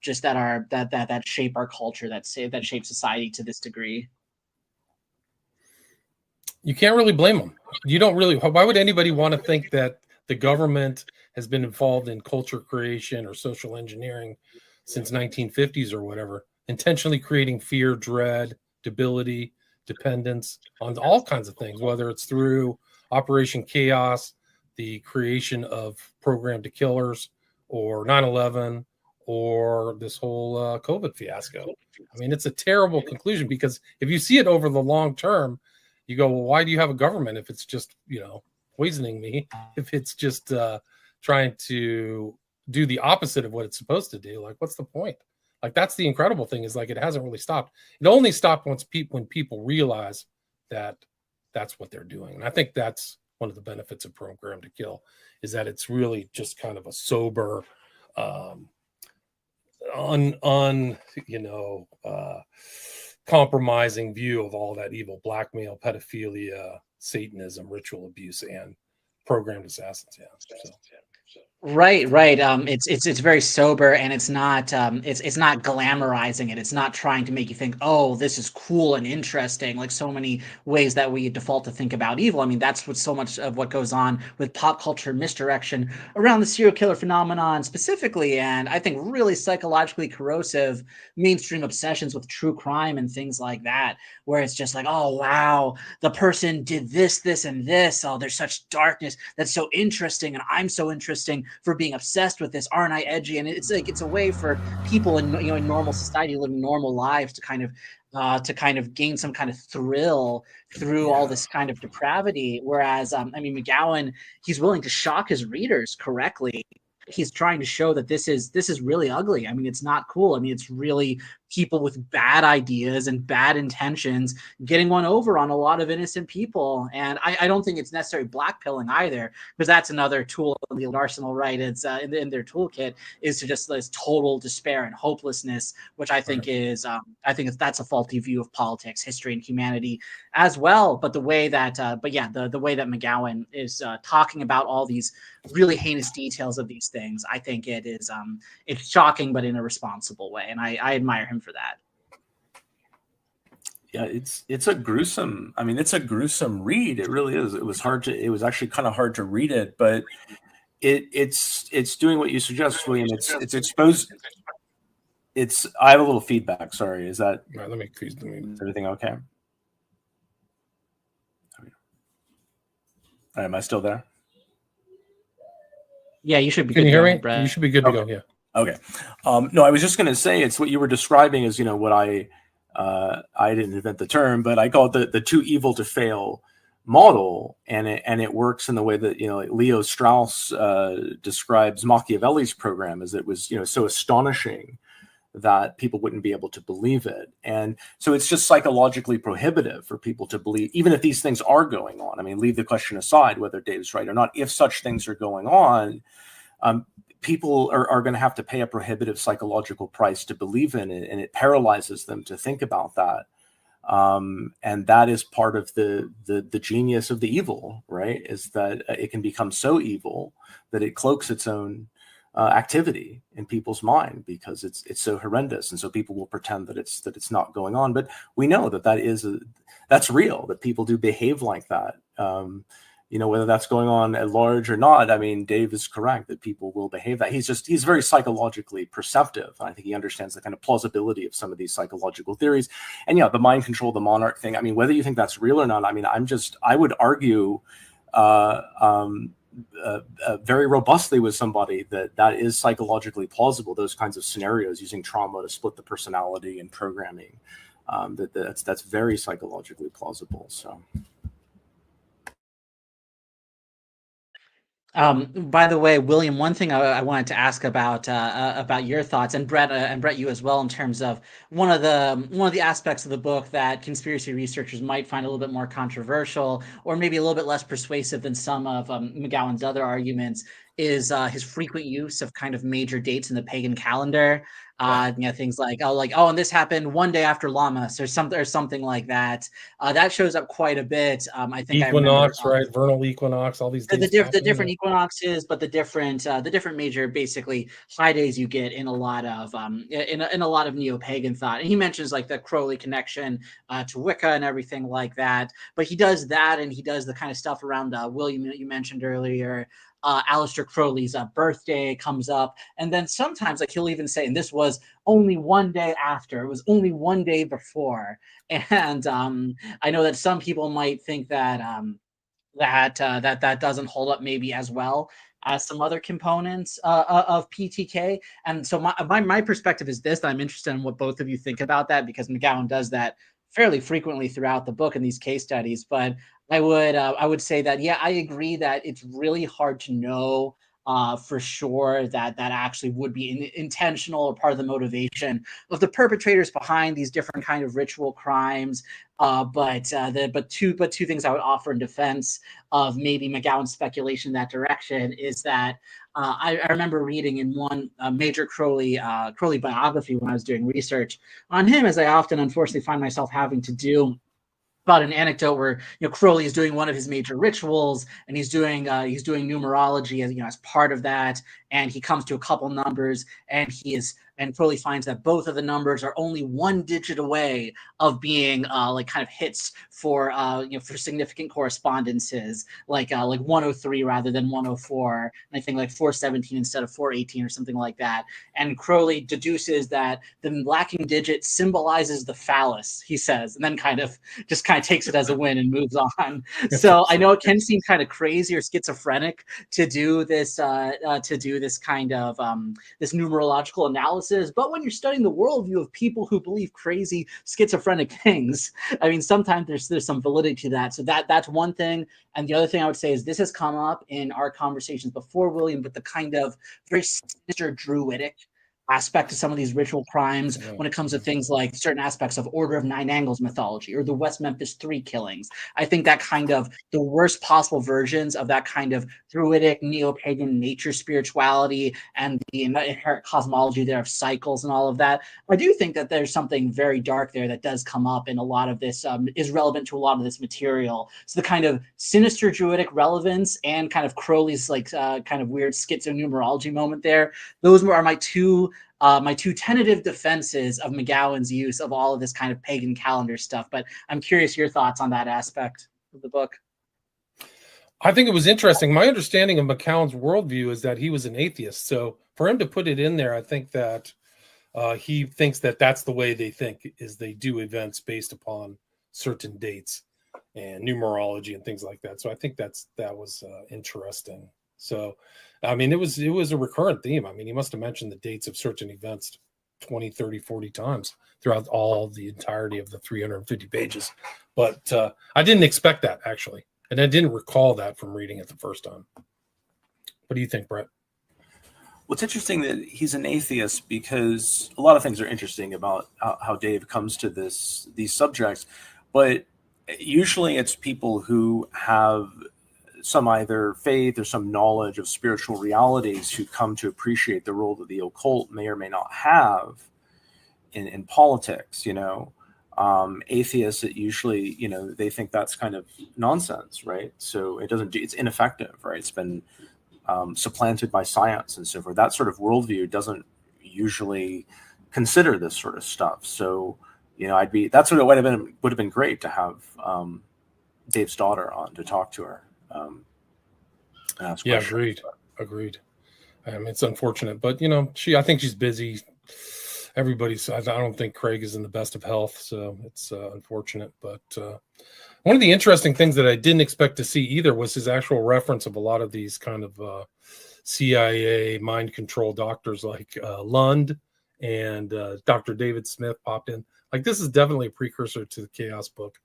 just that shape our culture, that shape society to this degree. You can't really blame them. You don't really. Why would anybody want to think that the government has been involved in culture creation or social engineering since 1950s or whatever, intentionally creating fear, dread, debility, dependence on all kinds of things, whether it's through Operation Chaos, the creation of programmed killers, or 9/11, or this whole COVID fiasco. I mean, it's a terrible conclusion, because if you see it over the long term, you go, well, why do you have a government if it's just, poisoning me, if it's just trying to do the opposite of what it's supposed to do? Like, what's the point? Like, that's the incredible thing, is like, it hasn't really stopped. It only stopped when people realize that that's what they're doing. And I think that's one of the benefits of Program to Kill, is that it's really just kind of a sober, compromising view of all that evil: blackmail, pedophilia, Satanism, ritual abuse, and programmed assassins. Yeah. Right. It's very sober, and it's not glamorizing it. It's not trying to make you think, oh, this is cool and interesting, like so many ways that we default to think about evil. I mean, that's what so much of what goes on with pop culture misdirection around the serial killer phenomenon specifically, and I think really psychologically corrosive mainstream obsessions with true crime and things like that, where it's just like, oh wow, the person did this, this, and this. Oh, there's such darkness. That's so interesting, and I'm so interesting for being obsessed with this. Aren't I edgy? And it's like, it's a way for people in normal society, living normal lives, to kind of gain some kind of thrill through all this kind of depravity. Whereas McGowan, he's willing to shock his readers correctly. He's trying to show that this is really ugly. I mean, it's not cool. I mean, it's really people with bad ideas and bad intentions getting one over on a lot of innocent people. And I don't think it's necessarily blackpilling either, because that's another tool in the arsenal, right? It's in their toolkit, is to just this total despair and hopelessness, which I think is that's a faulty view of politics, history, and humanity as well. But the way that the way that McGowan is talking about all these really heinous details of these things, I think it's shocking, but in a responsible way, and I admire him for that. Yeah, it's a gruesome. I mean, it's a gruesome read. It really is. It was actually kind of hard to read it, but it's doing what you suggest, William. It's exposed. I have a little feedback. Sorry, is that? Right, is everything okay? Am I still there? Yeah, you should be. Can you hear me, Brett? You should be good to go. Yeah. Okay. No, I was just going to say, it's what you were describing is, what I didn't invent the term, but I call it the too evil to fail model, and it works in the way that Leo Strauss describes Machiavelli's program, as it was so astonishing that people wouldn't be able to believe it. And so it's just psychologically prohibitive for people to believe, even if these things are going on. I mean, leave the question aside whether Dave's right or not. If such things are going on, people are going to have to pay a prohibitive psychological price to believe in it, and it paralyzes them to think about that. And that is part of the genius of the evil, right? Is that it can become so evil that it cloaks its own activity in people's mind, because it's so horrendous, and so people will pretend that it's not going on. But we know that's real, that people do behave like that. Whether that's going on at large or not, I mean, Dave is correct that people will behave that. He's very psychologically perceptive. I think he understands the kind of plausibility of some of these psychological theories. And the mind control, the monarch thing. I mean, whether you think that's real or not, I mean, I would argue very robustly with somebody that is psychologically plausible. Those kinds of scenarios using trauma to split the personality and programming, that's very psychologically plausible. So. By the way, William, one thing I wanted to ask about your thoughts, and Brett, you as well, in terms of one of the aspects of the book that conspiracy researchers might find a little bit more controversial, or maybe a little bit less persuasive than some of McGowan's other arguments, is his frequent use of kind of major dates in the pagan calendar. Things like and this happened one day after Lammas or something like that. That shows up quite a bit. I think equinox, I remember, right? Vernal equinox, all these days. the different equinoxes, but the different major basically high days you get in a lot of in a lot of neo-pagan thought. And he mentions like the Crowley connection to Wicca and everything like that. But he does that, and he does the kind of stuff around William that you mentioned earlier. Aleister Crowley's birthday comes up, and then sometimes like he'll even say, and this was only one day after, it was only one day before. And I know that some people might think that that doesn't hold up maybe as well as some other components of PTK. And so my perspective is this, that I'm interested in what both of you think about that, because McGowan does that fairly frequently throughout the book in these case studies. But I would say that, yeah, I agree that it's really hard to know for sure that actually would be intentional or part of the motivation of the perpetrators behind these different kind of ritual crimes. But two things I would offer in defense of maybe McGowan's speculation in that direction is that I remember reading in one major Crowley biography when I was doing research on him, as I often unfortunately find myself having to do, about an anecdote where Crowley is doing one of his major rituals, and he's doing numerology as part of that, and he comes to a couple numbers, and Crowley finds that both of the numbers are only one digit away of being like kind of hits for for significant correspondences, like 103 rather than 104, and I think like 417 instead of 418 or something like that. And Crowley deduces that the lacking digit symbolizes the phallus, he says, and then kind of takes it as a win and moves on. So I know it can seem kind of crazy or schizophrenic to do this kind of this numerological analysis, but when you're studying the worldview of people who believe crazy schizophrenic things, I mean, sometimes there's some validity to that. So that's one thing. And the other thing I would say is this has come up in our conversations before, William, but the kind of very sinister druidic aspect to some of these ritual crimes when it comes to things like certain aspects of Order of Nine Angles mythology or the West Memphis 3 killings. I think that kind of the worst possible versions of that kind of druidic neo-pagan nature spirituality and the inherent cosmology there of cycles and all of that. I do think that there's something very dark there that does come up in a lot of this, is relevant to a lot of this material. So the kind of sinister druidic relevance and kind of Crowley's kind of weird schizonumerology moment there, those are my two tentative defenses of McGowan's use of all of this kind of pagan calendar stuff. But I'm curious your thoughts on that aspect of the book. I think it was interesting. My understanding of McGowan's worldview is that he was an atheist. So for him to put it in there, I think that he thinks that that's the way they think, is they do events based upon certain dates and numerology and things like that. So I think that was interesting. So, I mean, it was a recurrent theme. I mean, he must have mentioned the dates of certain events 20, 30, 40 times throughout the entirety of the 350 pages. But I didn't expect that, actually. And I didn't recall that from reading it the first time. What do you think, Brett? Well, it's interesting that he's an atheist, because a lot of things are interesting about how Dave comes to these subjects. But usually it's people who have some either faith or some knowledge of spiritual realities who come to appreciate the role that the occult may or may not have in politics. Atheists, it usually, they think that's kind of nonsense, right? So it's ineffective, right? It's been supplanted by science and so forth. That sort of worldview doesn't usually consider this sort of stuff. So, that's what it would have been great to have Dave's daughter on to talk to her. Yeah, agreed. I mean, it's unfortunate, but I think she's busy. I don't think Craig is in the best of health, so it's unfortunate. But one of the interesting things that I didn't expect to see either was his actual reference of a lot of these kind of CIA mind control doctors like Lund and Dr. David Smith popped in. Like, this is definitely a precursor to the Chaos book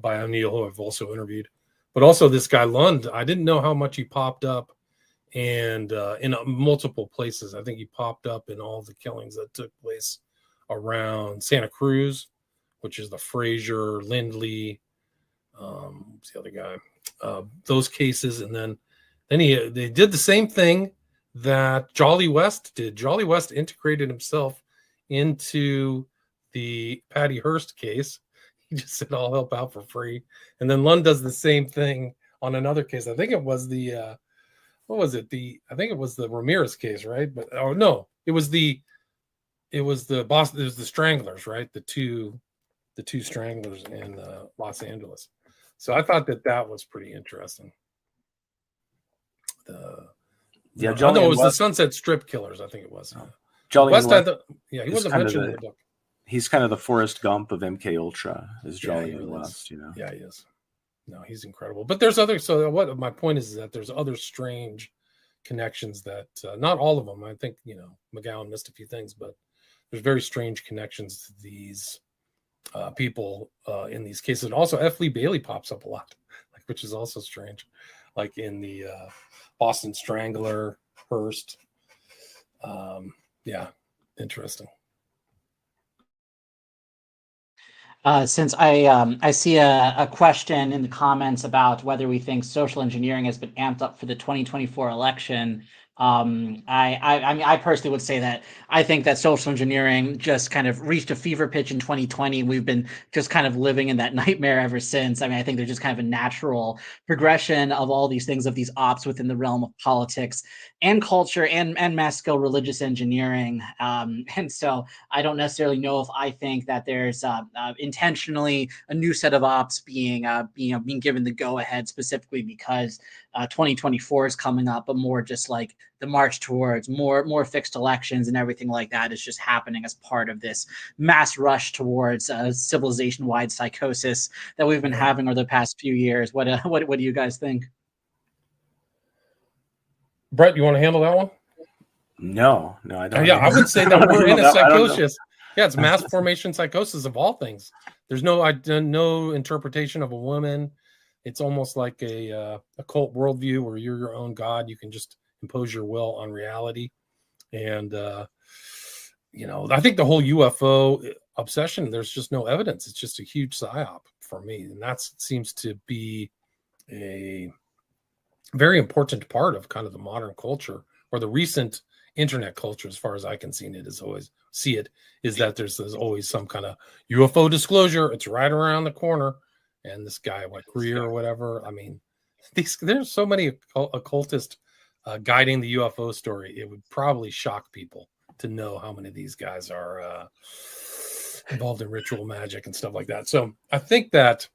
by O'Neill, who I've also interviewed. But also this guy Lund, I didn't know how much he popped up, and in multiple places. I think he popped up in all the killings that took place around Santa Cruz, which is the Frazier, Lindley, what's the other guy? Those cases, and then Then they did the same thing that Jolly West did. Jolly West integrated himself into the Patty Hearst case. He just said, "I'll help out for free." And then Lund does the same thing on another case. I think it was the what was it? I think it was the Ramirez case, right? But oh no, it was the Boston. It was the Stranglers, right? The two Stranglers in Los Angeles. So I thought that was pretty interesting. Jolly it was West, the Sunset Strip Killers. I think it was. Jolly West, he wasn't mentioned in the book. He's kind of the Forrest Gump of MK Ultra, is Jolly West. You know. Yeah, he is. No, he's incredible. But there's other. So what my point is that there's other strange connections that not all of them. I think McGowan missed a few things, but there's very strange connections to these people in these cases. And also, F. Lee Bailey pops up a lot, which is also strange. Like in the Boston Strangler, Hearst. Yeah, interesting. Since I see a question in the comments about whether we think social engineering has been amped up for the 2024 election, I mean, I personally would say that I think that social engineering just kind of reached a fever pitch in 2020. We've been just kind of living in that nightmare ever since. I mean, I think there's just kind of a natural progression of all these things, of these ops within the realm of politics and culture and mass scale religious engineering. And so I don't necessarily know if I think that there's intentionally a new set of ops being given the go ahead specifically because 2024 is coming up, but more just like the march towards more fixed elections and everything like that is just happening as part of this mass rush towards civilization-wide psychosis that we've been having over the past few years. What do you guys think? Brett, you want to handle that one? No, I don't. Yeah, I would say that we're in a psychosis. Yeah, it's mass formation psychosis of all things. There's no interpretation of a woman. It's almost like a cult worldview where you're your own god. You can just impose your will on reality. And, I think the whole UFO obsession, there's just no evidence. It's just a huge psyop for me. And that seems to be a very important part of kind of the modern culture, or the recent internet culture, as far as I can see it, is that there's always some kind of UFO disclosure. It's right around the corner. And this guy, like Greer or whatever, I mean, there's so many occultists guiding the UFO story. It would probably shock people to know how many of these guys are involved in ritual magic and stuff like that. So I think that,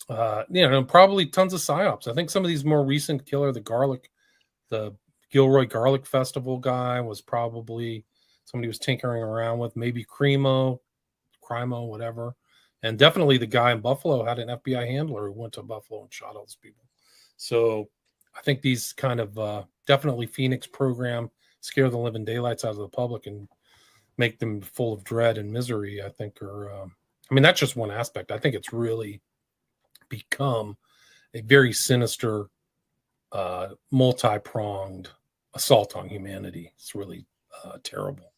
probably tons of psyops. I think some of these more recent killer, the Gilroy Garlic Festival guy was probably somebody was tinkering around with, maybe Crimo, whatever. And definitely the guy in Buffalo had an FBI handler who went to Buffalo and shot all those people. So I think these kind of definitely Phoenix program scare the living daylights out of the public and make them full of dread and misery, I think that's just one aspect. I think it's really become a very sinister, multi-pronged assault on humanity. It's really terrible.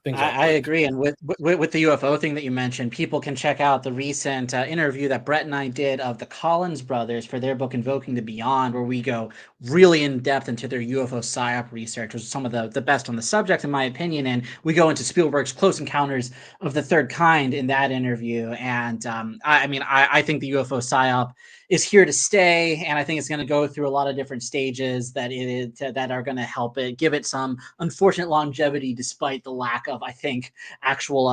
Yeah, I agree. And with the UFO thing that you mentioned, people can check out the recent interview that Brett and I did of the Collins brothers for their book Invoking the Beyond, where we go really in depth into their UFO psyop research, which is some of the best on the subject, in my opinion. And we go into Spielberg's Close Encounters of the Third Kind in that interview. And I think the UFO psyop is here to stay, and I think it's going to go through a lot of different stages that are going to help it, give it some unfortunate longevity, despite the lack of, I think, actual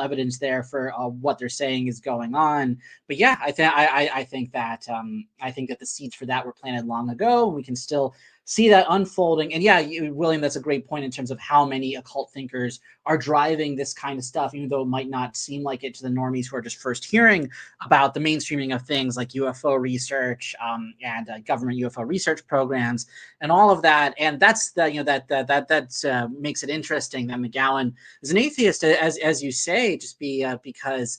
evidence there for what they're saying is going on. But yeah, I think that the seeds for that were planted long ago. We can still see that unfolding. And yeah, William, that's a great point in terms of how many occult thinkers are driving this kind of stuff, even though it might not seem like it to the normies who are just first hearing about the mainstreaming of things like UFO research and government UFO research programs and all of that. And that's that makes it interesting that McGowan is an atheist, as you say, because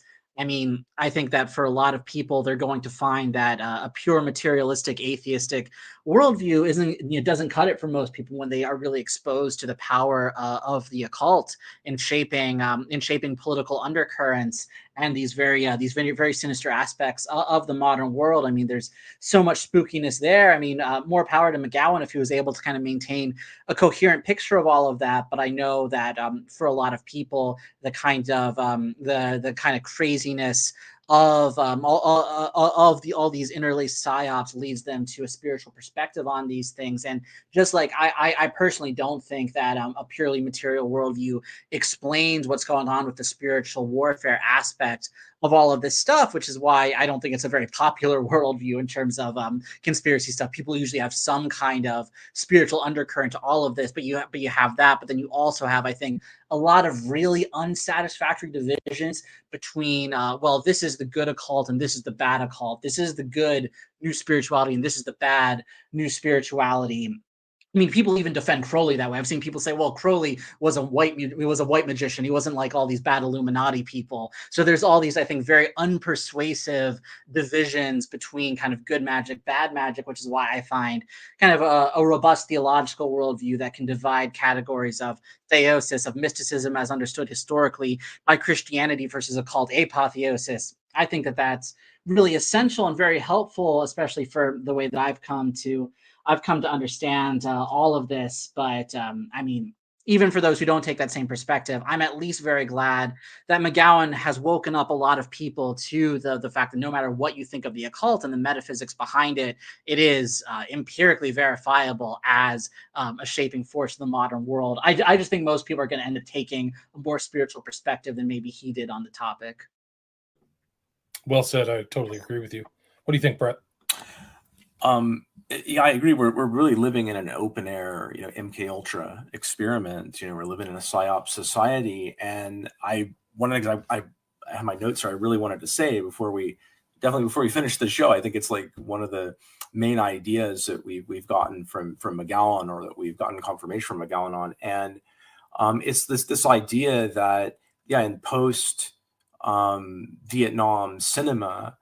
I think that for a lot of people, they're going to find that a pure materialistic, atheistic worldview doesn't cut it for most people when they are really exposed to the power of the occult in shaping political undercurrents and these very sinister aspects of the modern world. I mean, there's so much spookiness there. I mean, more power to McGowan if he was able to kind of maintain a coherent picture of all of that. But I know that for a lot of people, the kind of craziness of all these interlaced psyops leads them to a spiritual perspective on these things. And just like I personally don't think that a purely material worldview explains what's going on with the spiritual warfare aspect of all of this stuff, which is why I don't think it's a very popular worldview in terms of conspiracy stuff. People usually have some kind of spiritual undercurrent to all of this, but you have that, but then you also have, I think, a lot of really unsatisfactory divisions between, well, this is the good occult and this is the bad occult. This is the good new spirituality and this is the bad new spirituality. I mean, people even defend Crowley that way. I've seen people say, "Well, Crowley was a white magician. He wasn't like all these bad Illuminati people." So there's all these, I think, very unpersuasive divisions between kind of good magic, bad magic, which is why I find kind of a robust theological worldview that can divide categories of theosis, of mysticism as understood historically by Christianity versus occult apotheosis. I think that that's really essential and very helpful, especially for the way that I've come to understand all of this. But I mean, even for those who don't take that same perspective, I'm at least very glad that McGowan has woken up a lot of people to the fact that no matter what you think of the occult and the metaphysics behind it, it is empirically verifiable as a shaping force of the modern world. I just think most people are going to end up taking a more spiritual perspective than maybe he did on the topic. Well said. I totally agree with you. What do you think, Brett? Yeah, I agree. We're really living in an open air, MK Ultra experiment. We're living in a PsyOp society. And one of the things I have my notes here I really wanted to say before we finish the show, I think it's like one of the main ideas that we've gotten from McGowan, or that we've gotten confirmation from McGowan on. And it's this idea that, in post Vietnam cinema,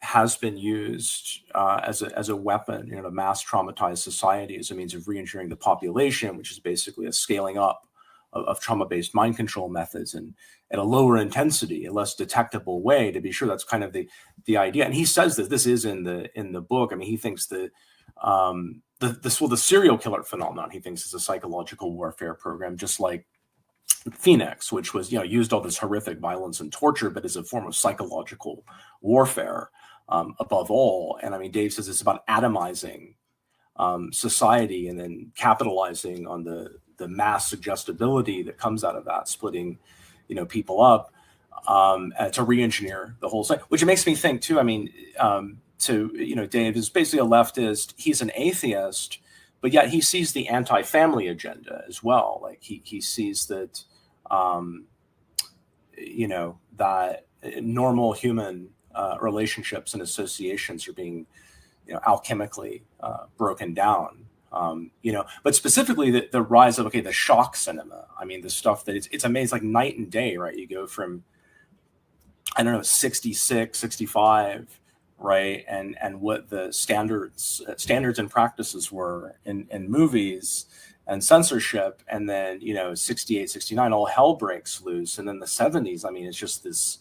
has been used as a weapon, to mass traumatize society as a means of re-engineering the population, which is basically a scaling up of trauma-based mind control methods and at a lower intensity, a less detectable way. To be sure, that's kind of the idea. And he says that this is in the book. I mean, he thinks that the serial killer phenomenon, he thinks, is a psychological warfare program, just like Phoenix, which was used all this horrific violence and torture, but as a form of psychological warfare above all. And I mean, Dave says it's about atomizing society and then capitalizing on the mass suggestibility that comes out of that, splitting people up to re-engineer the whole site. Which makes me think too. I mean, Dave is basically a leftist. He's an atheist, but yet he sees the anti-family agenda as well. Like he sees that, that normal human relationships and associations are being, alchemically broken down. But specifically the rise of, the shock cinema. I mean, the stuff that it's amazing, like night and day, right? You go from, 66, 65, right, and what the standards and practices were in movies and censorship, and then 68, 69, all hell breaks loose. And then the 70s, I mean, it's just this,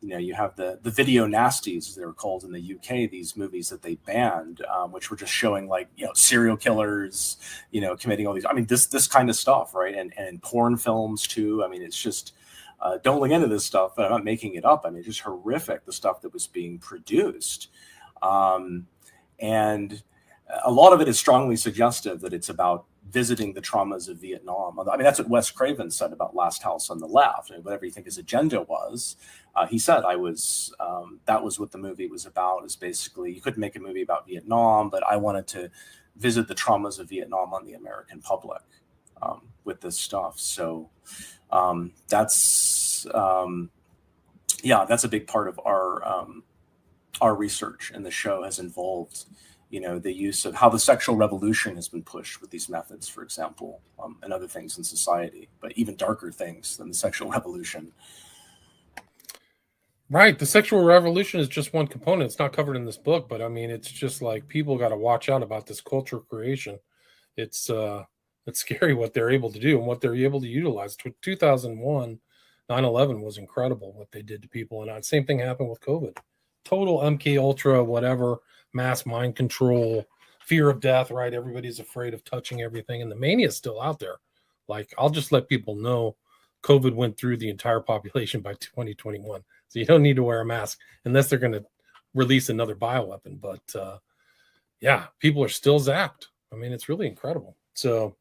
you have the video nasties, as they were called in the UK, these movies that they banned, which were just showing like serial killers committing all these, I mean, this kind of stuff, right? And porn films too. I mean, it's just don't look into this stuff, but I'm not making it up. I mean, it's just horrific, the stuff that was being produced. And a lot of it is strongly suggestive that it's about visiting the traumas of Vietnam. I mean, that's what Wes Craven said about Last House on the Left. And whatever you think his agenda was, he said, that was what the movie was about, is basically, you couldn't make a movie about Vietnam, but I wanted to visit the traumas of Vietnam on the American public with this stuff. So that's a big part of our research, and the show has involved the use of how the sexual revolution has been pushed with these methods, for example, and other things in society, but even darker things than the sexual revolution. Right. The sexual revolution is just one component. It's not covered in this book, but I mean, it's just like, people got to watch out about this culture creation. It's scary what they're able to do and what they're able to utilize. 2001, 9/11 was incredible what they did to people, and same thing happened with COVID. Total MK Ultra, whatever, mass mind control, fear of death, right? Everybody's afraid of touching everything, and the mania is still out there. Like, I'll just let people know COVID went through the entire population by 2021. So you don't need to wear a mask unless they're going to release another bioweapon. But yeah, people are still zapped. I mean, it's really incredible. So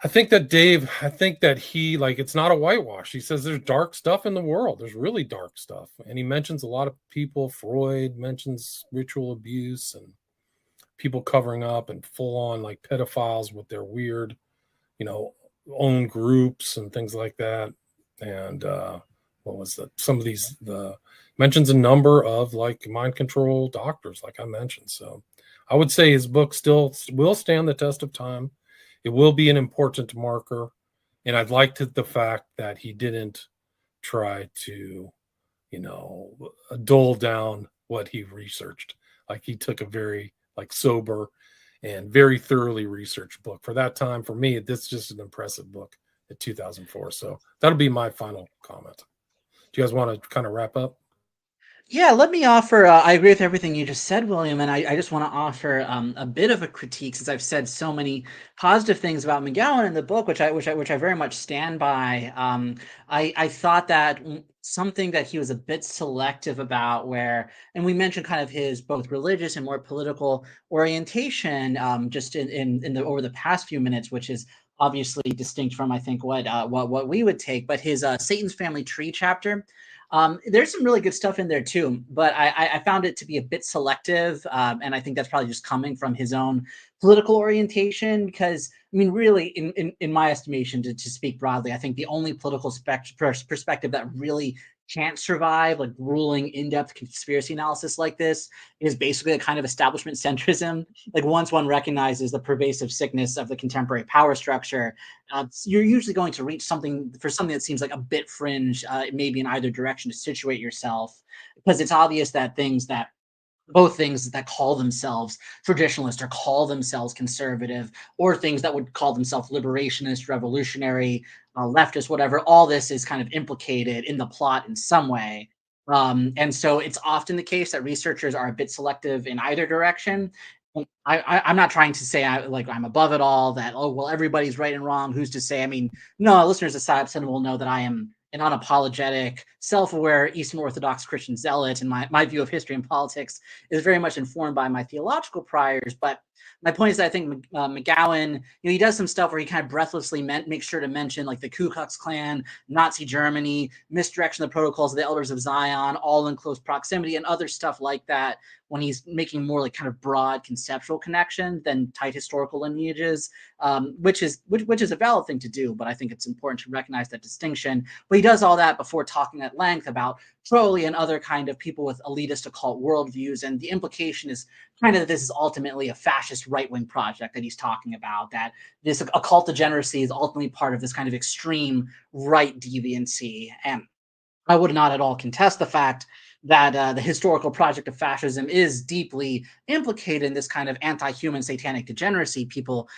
I think that he, like, it's not a whitewash. He says there's dark stuff in the world. There's really dark stuff. And he mentions a lot of people. Freud mentions ritual abuse and people covering up and full on like pedophiles with their weird, own groups and things like that. And some of these, mentions a number of like mind control doctors, like I mentioned. So I would say his book still will stand the test of time. It will be an important marker. And I'd like the fact that he didn't try to, dull down what he researched. Like, he took a very sober and very thoroughly researched book. For that time, for me, this is just an impressive book in 2004. So that'll be my final comment. Do you guys want to kind of wrap up? Yeah, let me offer. I agree with everything you just said, William, and I just want to offer a bit of a critique, since I've said so many positive things about McGowan in the book, which I very much stand by. I thought that something that he was a bit selective about, and we mentioned kind of his both religious and more political orientation, just in the over the past few minutes, which is obviously distinct from, I think, what we would take. But his Satan's Family Tree chapter. There's some really good stuff in there too, but I found it to be a bit selective, and I think that's probably just coming from his own political orientation. Because I mean, really, in my estimation, to speak broadly, I think the only political perspective that really can't survive like grueling in-depth conspiracy analysis like this is basically a kind of establishment centrism. Like, once one recognizes the pervasive sickness of the contemporary power structure, you're usually going to reach something that seems like a bit fringe, maybe in either direction, to situate yourself, because it's obvious that both things that call themselves traditionalist or call themselves conservative, or things that would call themselves liberationist, revolutionary, leftist, whatever, all this is kind of implicated in the plot in some way. And so it's often the case that researchers are a bit selective in either direction. I'm not trying to say I'm above it all, that, oh, well, everybody's right and wrong. Who's to say? I mean, no, listeners of PsyOp Cinema will know that I am an unapologetic, self-aware Eastern Orthodox Christian zealot, and my view of history and politics is very much informed by my theological priors. But my point is that I think McGowan, he does some stuff where he kind of breathlessly makes sure to mention like the Ku Klux Klan, Nazi Germany, misdirection of the protocols of the Elders of Zion, all in close proximity, and other stuff like that, when he's making more like kind of broad conceptual connection than tight historical lineages, which is a valid thing to do. But I think it's important to recognize that distinction. But he does all that before talking at length about Crowley and other kind of people with elitist occult worldviews. And the implication is kind of that this is ultimately a fascist right-wing project that he's talking about, that this occult degeneracy is ultimately part of this kind of extreme right deviancy. And I would not at all contest the fact that the historical project of fascism is deeply implicated in this kind of anti-human satanic degeneracy. People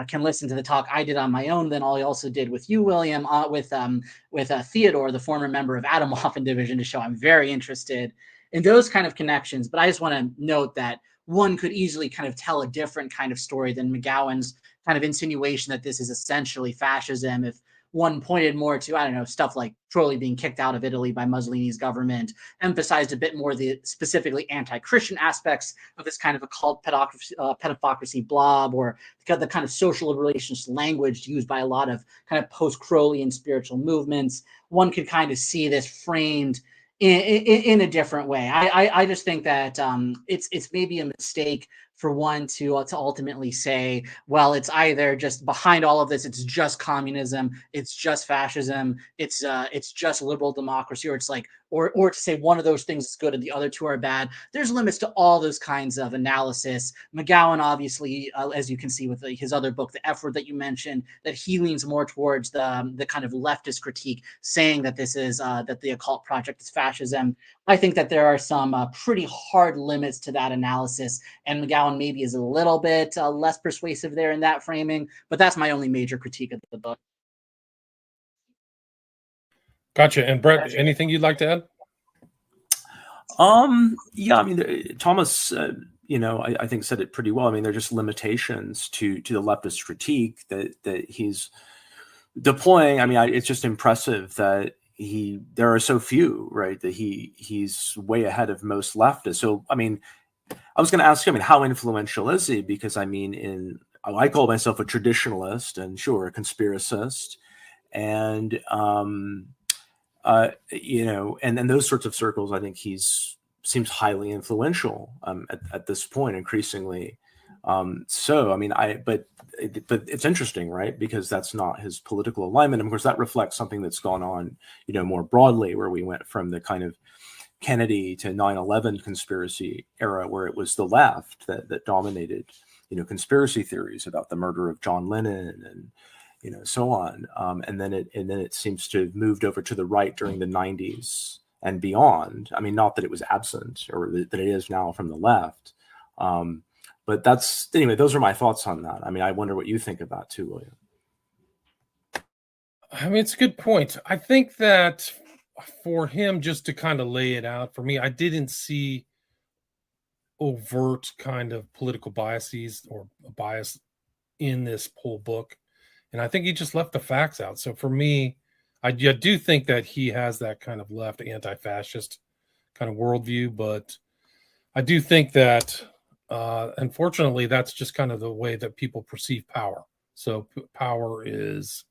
can listen to the talk I did on my own, then I also did with you, William, with Theodore, the former member of Atomoffen Division, to show I'm very interested in those kind of connections. But I just want to note that one could easily kind of tell a different kind of story than McGowan's kind of insinuation that this is essentially fascism if one pointed more to, I don't know, stuff like Crowley being kicked out of Italy by Mussolini's government, emphasized a bit more the specifically anti-Christian aspects of this kind of occult pedophocracy blob, or the kind of social relations language used by a lot of kind of post-Crowleyan spiritual movements. One could kind of see this framed in a different way. I just think that it's maybe a mistake for one to ultimately say, well, it's either just behind all of this, it's just communism, it's just fascism, it's just liberal democracy, or it's like, or to say one of those things is good and the other two are bad. There's limits to all those kinds of analysis. McGowan, obviously, as you can see with his other book, The F Word, that you mentioned, that he leans more towards the kind of leftist critique, saying that this is that the occult project is fascism. I think that there are some pretty hard limits to that analysis, and McGowan maybe is a little bit less persuasive there in that framing. But that's my only major critique of the book. Gotcha. And Brett, anything you'd like to add? Yeah, I mean, Thomas, I think said it pretty well. I mean, they're just limitations to the leftist critique that he's deploying. I mean, it's just impressive that there are so few, right? That he's way ahead of most leftists. So, I mean, I was going to ask you, I mean, how influential is he? Because I mean, I call myself a traditionalist and sure, a conspiracist, and and then those sorts of circles, I think seems highly influential at this point, increasingly. So, I mean, but it's interesting, right? Because that's not his political alignment. And of course, that reflects something that's gone on, more broadly, where we went from the kind of Kennedy to 9/11 conspiracy era, where it was the left that dominated, conspiracy theories about the murder of John Lennon and, so on. And then it seems to have moved over to the right during the 90s and beyond. I mean, not that it was absent or that it is now from the left. But those are my thoughts on that. I mean, I wonder what you think about too, William. I mean, it's a good point. I think that for him, just to kind of lay it out for me, I didn't see overt kind of political biases or bias in this whole book. And I think he just left the facts out. So for me, I do think that he has that kind of left anti-fascist kind of worldview, but I do think that unfortunately that's just kind of the way that people perceive power. So power is,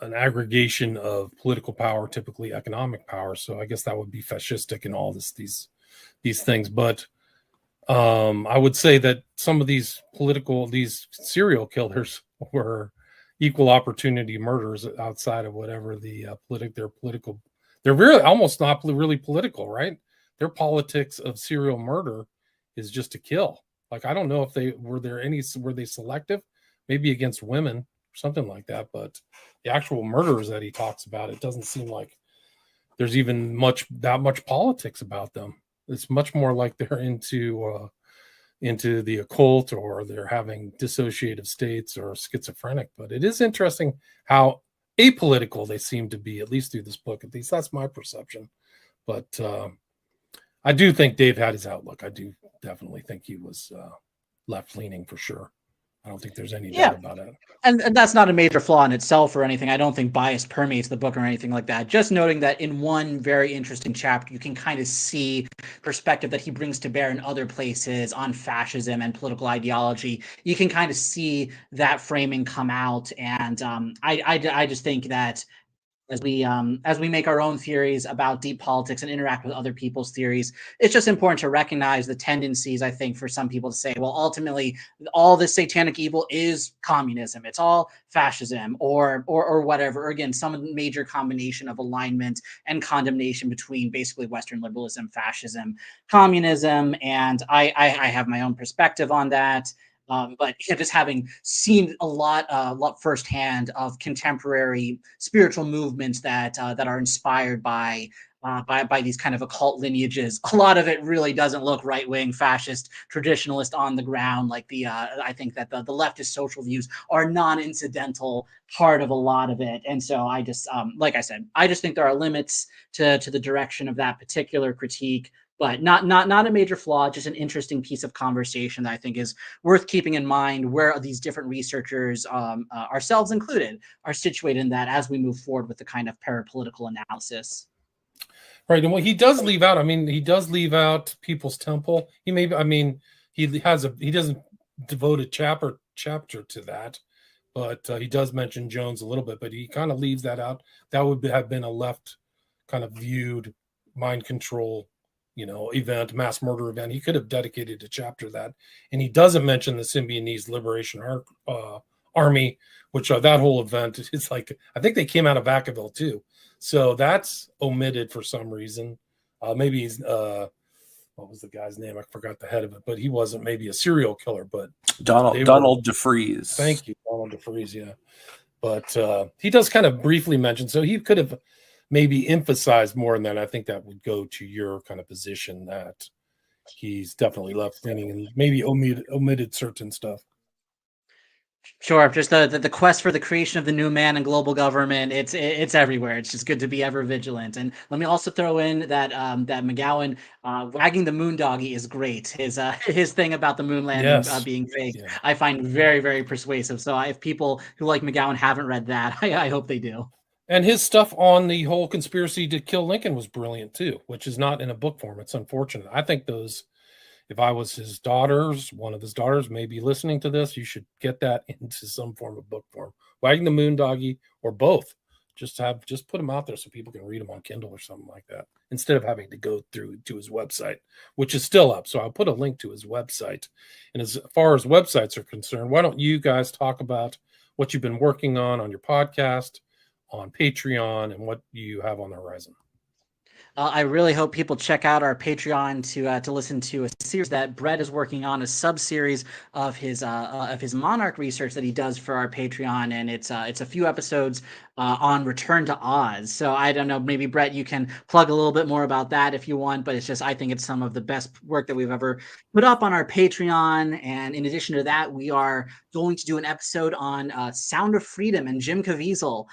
an aggregation of political power, typically economic power. So I guess that would be fascistic and all these things. But I would say that some of these serial killers were equal opportunity murders outside of whatever their political. They're really almost not really political, right? Their politics of serial murder is just to kill. Like, I don't know if were they selective, maybe against women or something like that. But the actual murderers that he talks about, it doesn't seem like there's even that much politics about them. It's much more like they're into the occult, or they're having dissociative states or schizophrenic. But it is interesting how apolitical they seem to be, at least through this book. At least that's my perception. But I do think Dave had his outlook. I do definitely think he was left-leaning for sure. I don't think there's any doubt about it. And that's not a major flaw in itself or anything. I don't think bias permeates the book or anything like that. Just noting that in one very interesting chapter, you can kind of see perspective that he brings to bear in other places on fascism and political ideology. You can kind of see that framing come out. And I just think that as we make our own theories about deep politics and interact with other people's theories, it's just important to recognize the tendencies, I think, for some people to say, well, ultimately, all this satanic evil is communism. It's all fascism or whatever. Or again, some major combination of alignment and condemnation between basically Western liberalism, fascism, communism. And I have my own perspective on that. But just having seen a lot firsthand of contemporary spiritual movements that are inspired by these kind of occult lineages, a lot of it really doesn't look right-wing, fascist, traditionalist on the ground. Like I think that the leftist social views are a non-incidental part of a lot of it. And so I just, like I said, I just think there are limits to the direction of that particular critique. But not a major flaw, just an interesting piece of conversation that I think is worth keeping in mind, where these different researchers, ourselves included, are situated in that as we move forward with the kind of parapolitical analysis. Right, and what he does leave out, he does leave out People's Temple. He doesn't devote a chapter to that, but he does mention Jones a little bit. But he kind of leaves that out. That would have been a left kind of viewed mind control event, mass murder event. He could have dedicated a chapter to that. And he doesn't mention the Symbionese Liberation Army, which that whole event is like, I think they came out of Vacaville too. So that's omitted for some reason. Maybe he's, what was the guy's name? I forgot the head of it, but he wasn't maybe a serial killer, but Donald DeFreeze. Thank you, Donald DeFreeze, yeah. But he does kind of briefly mention, so he could have maybe emphasized more, and then I think that would go to your kind of position that he's definitely left-leaning and maybe omitted certain stuff. Sure, just the quest for the creation of the new man in global government. It's everywhere. It's just good to be ever vigilant. And let me also throw in that that McGowan wagging the moon doggy is great. His his thing about the moon landing Yes. being fake, Yeah. I find very persuasive. So if people who like McGowan haven't read that, I hope they do. And his stuff on the whole conspiracy to kill Lincoln was brilliant too, which is not in a book form. It's unfortunate. I think those, if I was his daughters, one of his daughters may be listening to this, you should get that into some form of book form. Wagging the Moon Doggy or both. Just put them out there so people can read them on Kindle or something like that, instead of having to go through to his website, which is still up. So I'll put a link to his website. And as far as websites are concerned, why don't you guys talk about what you've been working on your podcast, on Patreon, and what you have on the horizon? I really hope people check out our Patreon to listen to a series that Brett is working on, a sub series of his Monarch research that he does for our Patreon, and it's a few episodes on Return to Oz. So I don't know, maybe Brett, you can plug a little bit more about that if you want, but it's just, I think it's some of the best work that we've ever put up on our Patreon. And in addition to that, we are going to do an episode on Sound of Freedom and Jim Caviezel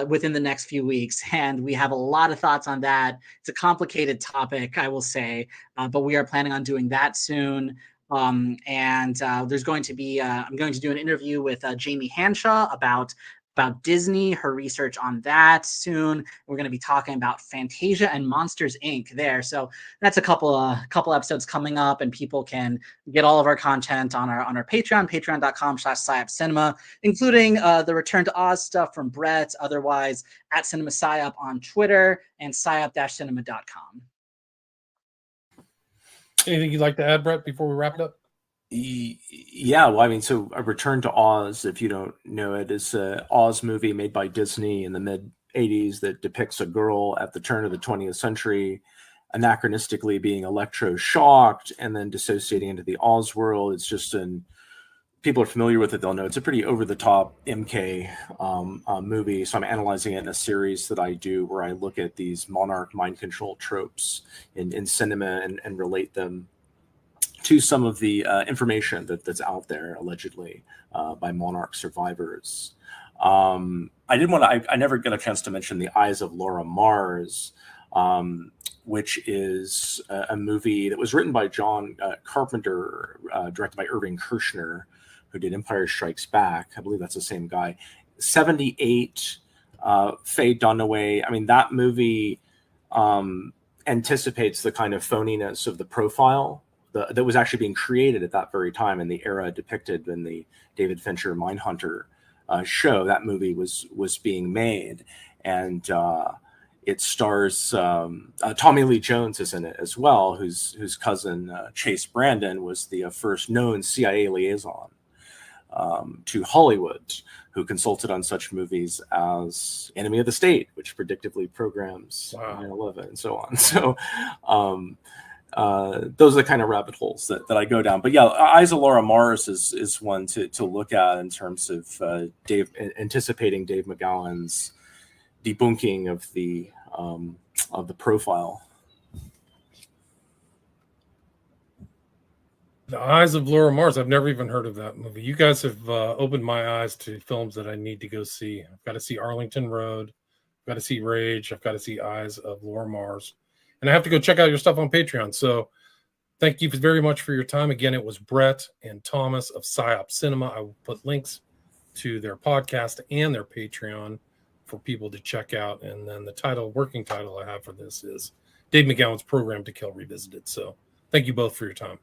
within the next few weeks, and we have a lot of thoughts on that. It's a complicated topic, I will say, but we are planning on doing that soon. And there's going to be I'm going to do an interview with Jamie Hanshaw about Disney, her research on that soon. We're going to be talking about Fantasia and Monsters Inc. there. So that's a couple episodes coming up, and people can get all of our content on our Patreon, patreon.com/PsyOpCinema, including the Return to Oz stuff from Brett, otherwise at Cinema PsyOp on Twitter, and PsyOp-cinema.com. Anything you'd like to add, Brett, before we wrap it up? Yeah, well, I mean, so A Return to Oz, if you don't know it, is an Oz movie made by Disney in the mid-'80s that depicts a girl at the turn of the 20th century anachronistically being electro-shocked and then dissociating into the Oz world. It's just people are familiar with it, they'll know it's a pretty over-the-top MK movie. So I'm analyzing it in a series that I do where I look at these monarch mind control tropes in cinema and relate them to some of the information that's out there allegedly by monarch survivors. I never got a chance to mention The Eyes of Laura Mars, which is a movie that was written by John Carpenter, directed by Irving Kershner, who did Empire Strikes Back. I believe that's the same guy. 78, Faye Dunaway. I mean, that movie anticipates the kind of phoniness of the profile that was actually being created at that very time in the era depicted in the David Fincher Mindhunter show. That movie was being made, and it stars Tommy Lee Jones is in it as well, whose cousin Chase Brandon was the first known CIA liaison to Hollywood, who consulted on such movies as Enemy of the State, which predictively programs 9/11 and so on. So those are the kind of rabbit holes that I go down. But yeah, Eyes of Laura Mars is one to look at in terms of anticipating Dave McGowan's debunking of the profile. The Eyes of Laura Mars. I've never even heard of that movie. You guys have opened my eyes to films that I need to go see. I've got to see Arlington Road. I've got to see Rage. I've got to see Eyes of Laura Mars. And I have to go check out your stuff on Patreon. So thank you very much for your time. Again, it was Brett and Thomas of PsyOp Cinema. I will put links to their podcast and their Patreon for people to check out. And then the working title I have for this is Dave McGowan's Program to Kill Revisited. So thank you both for your time.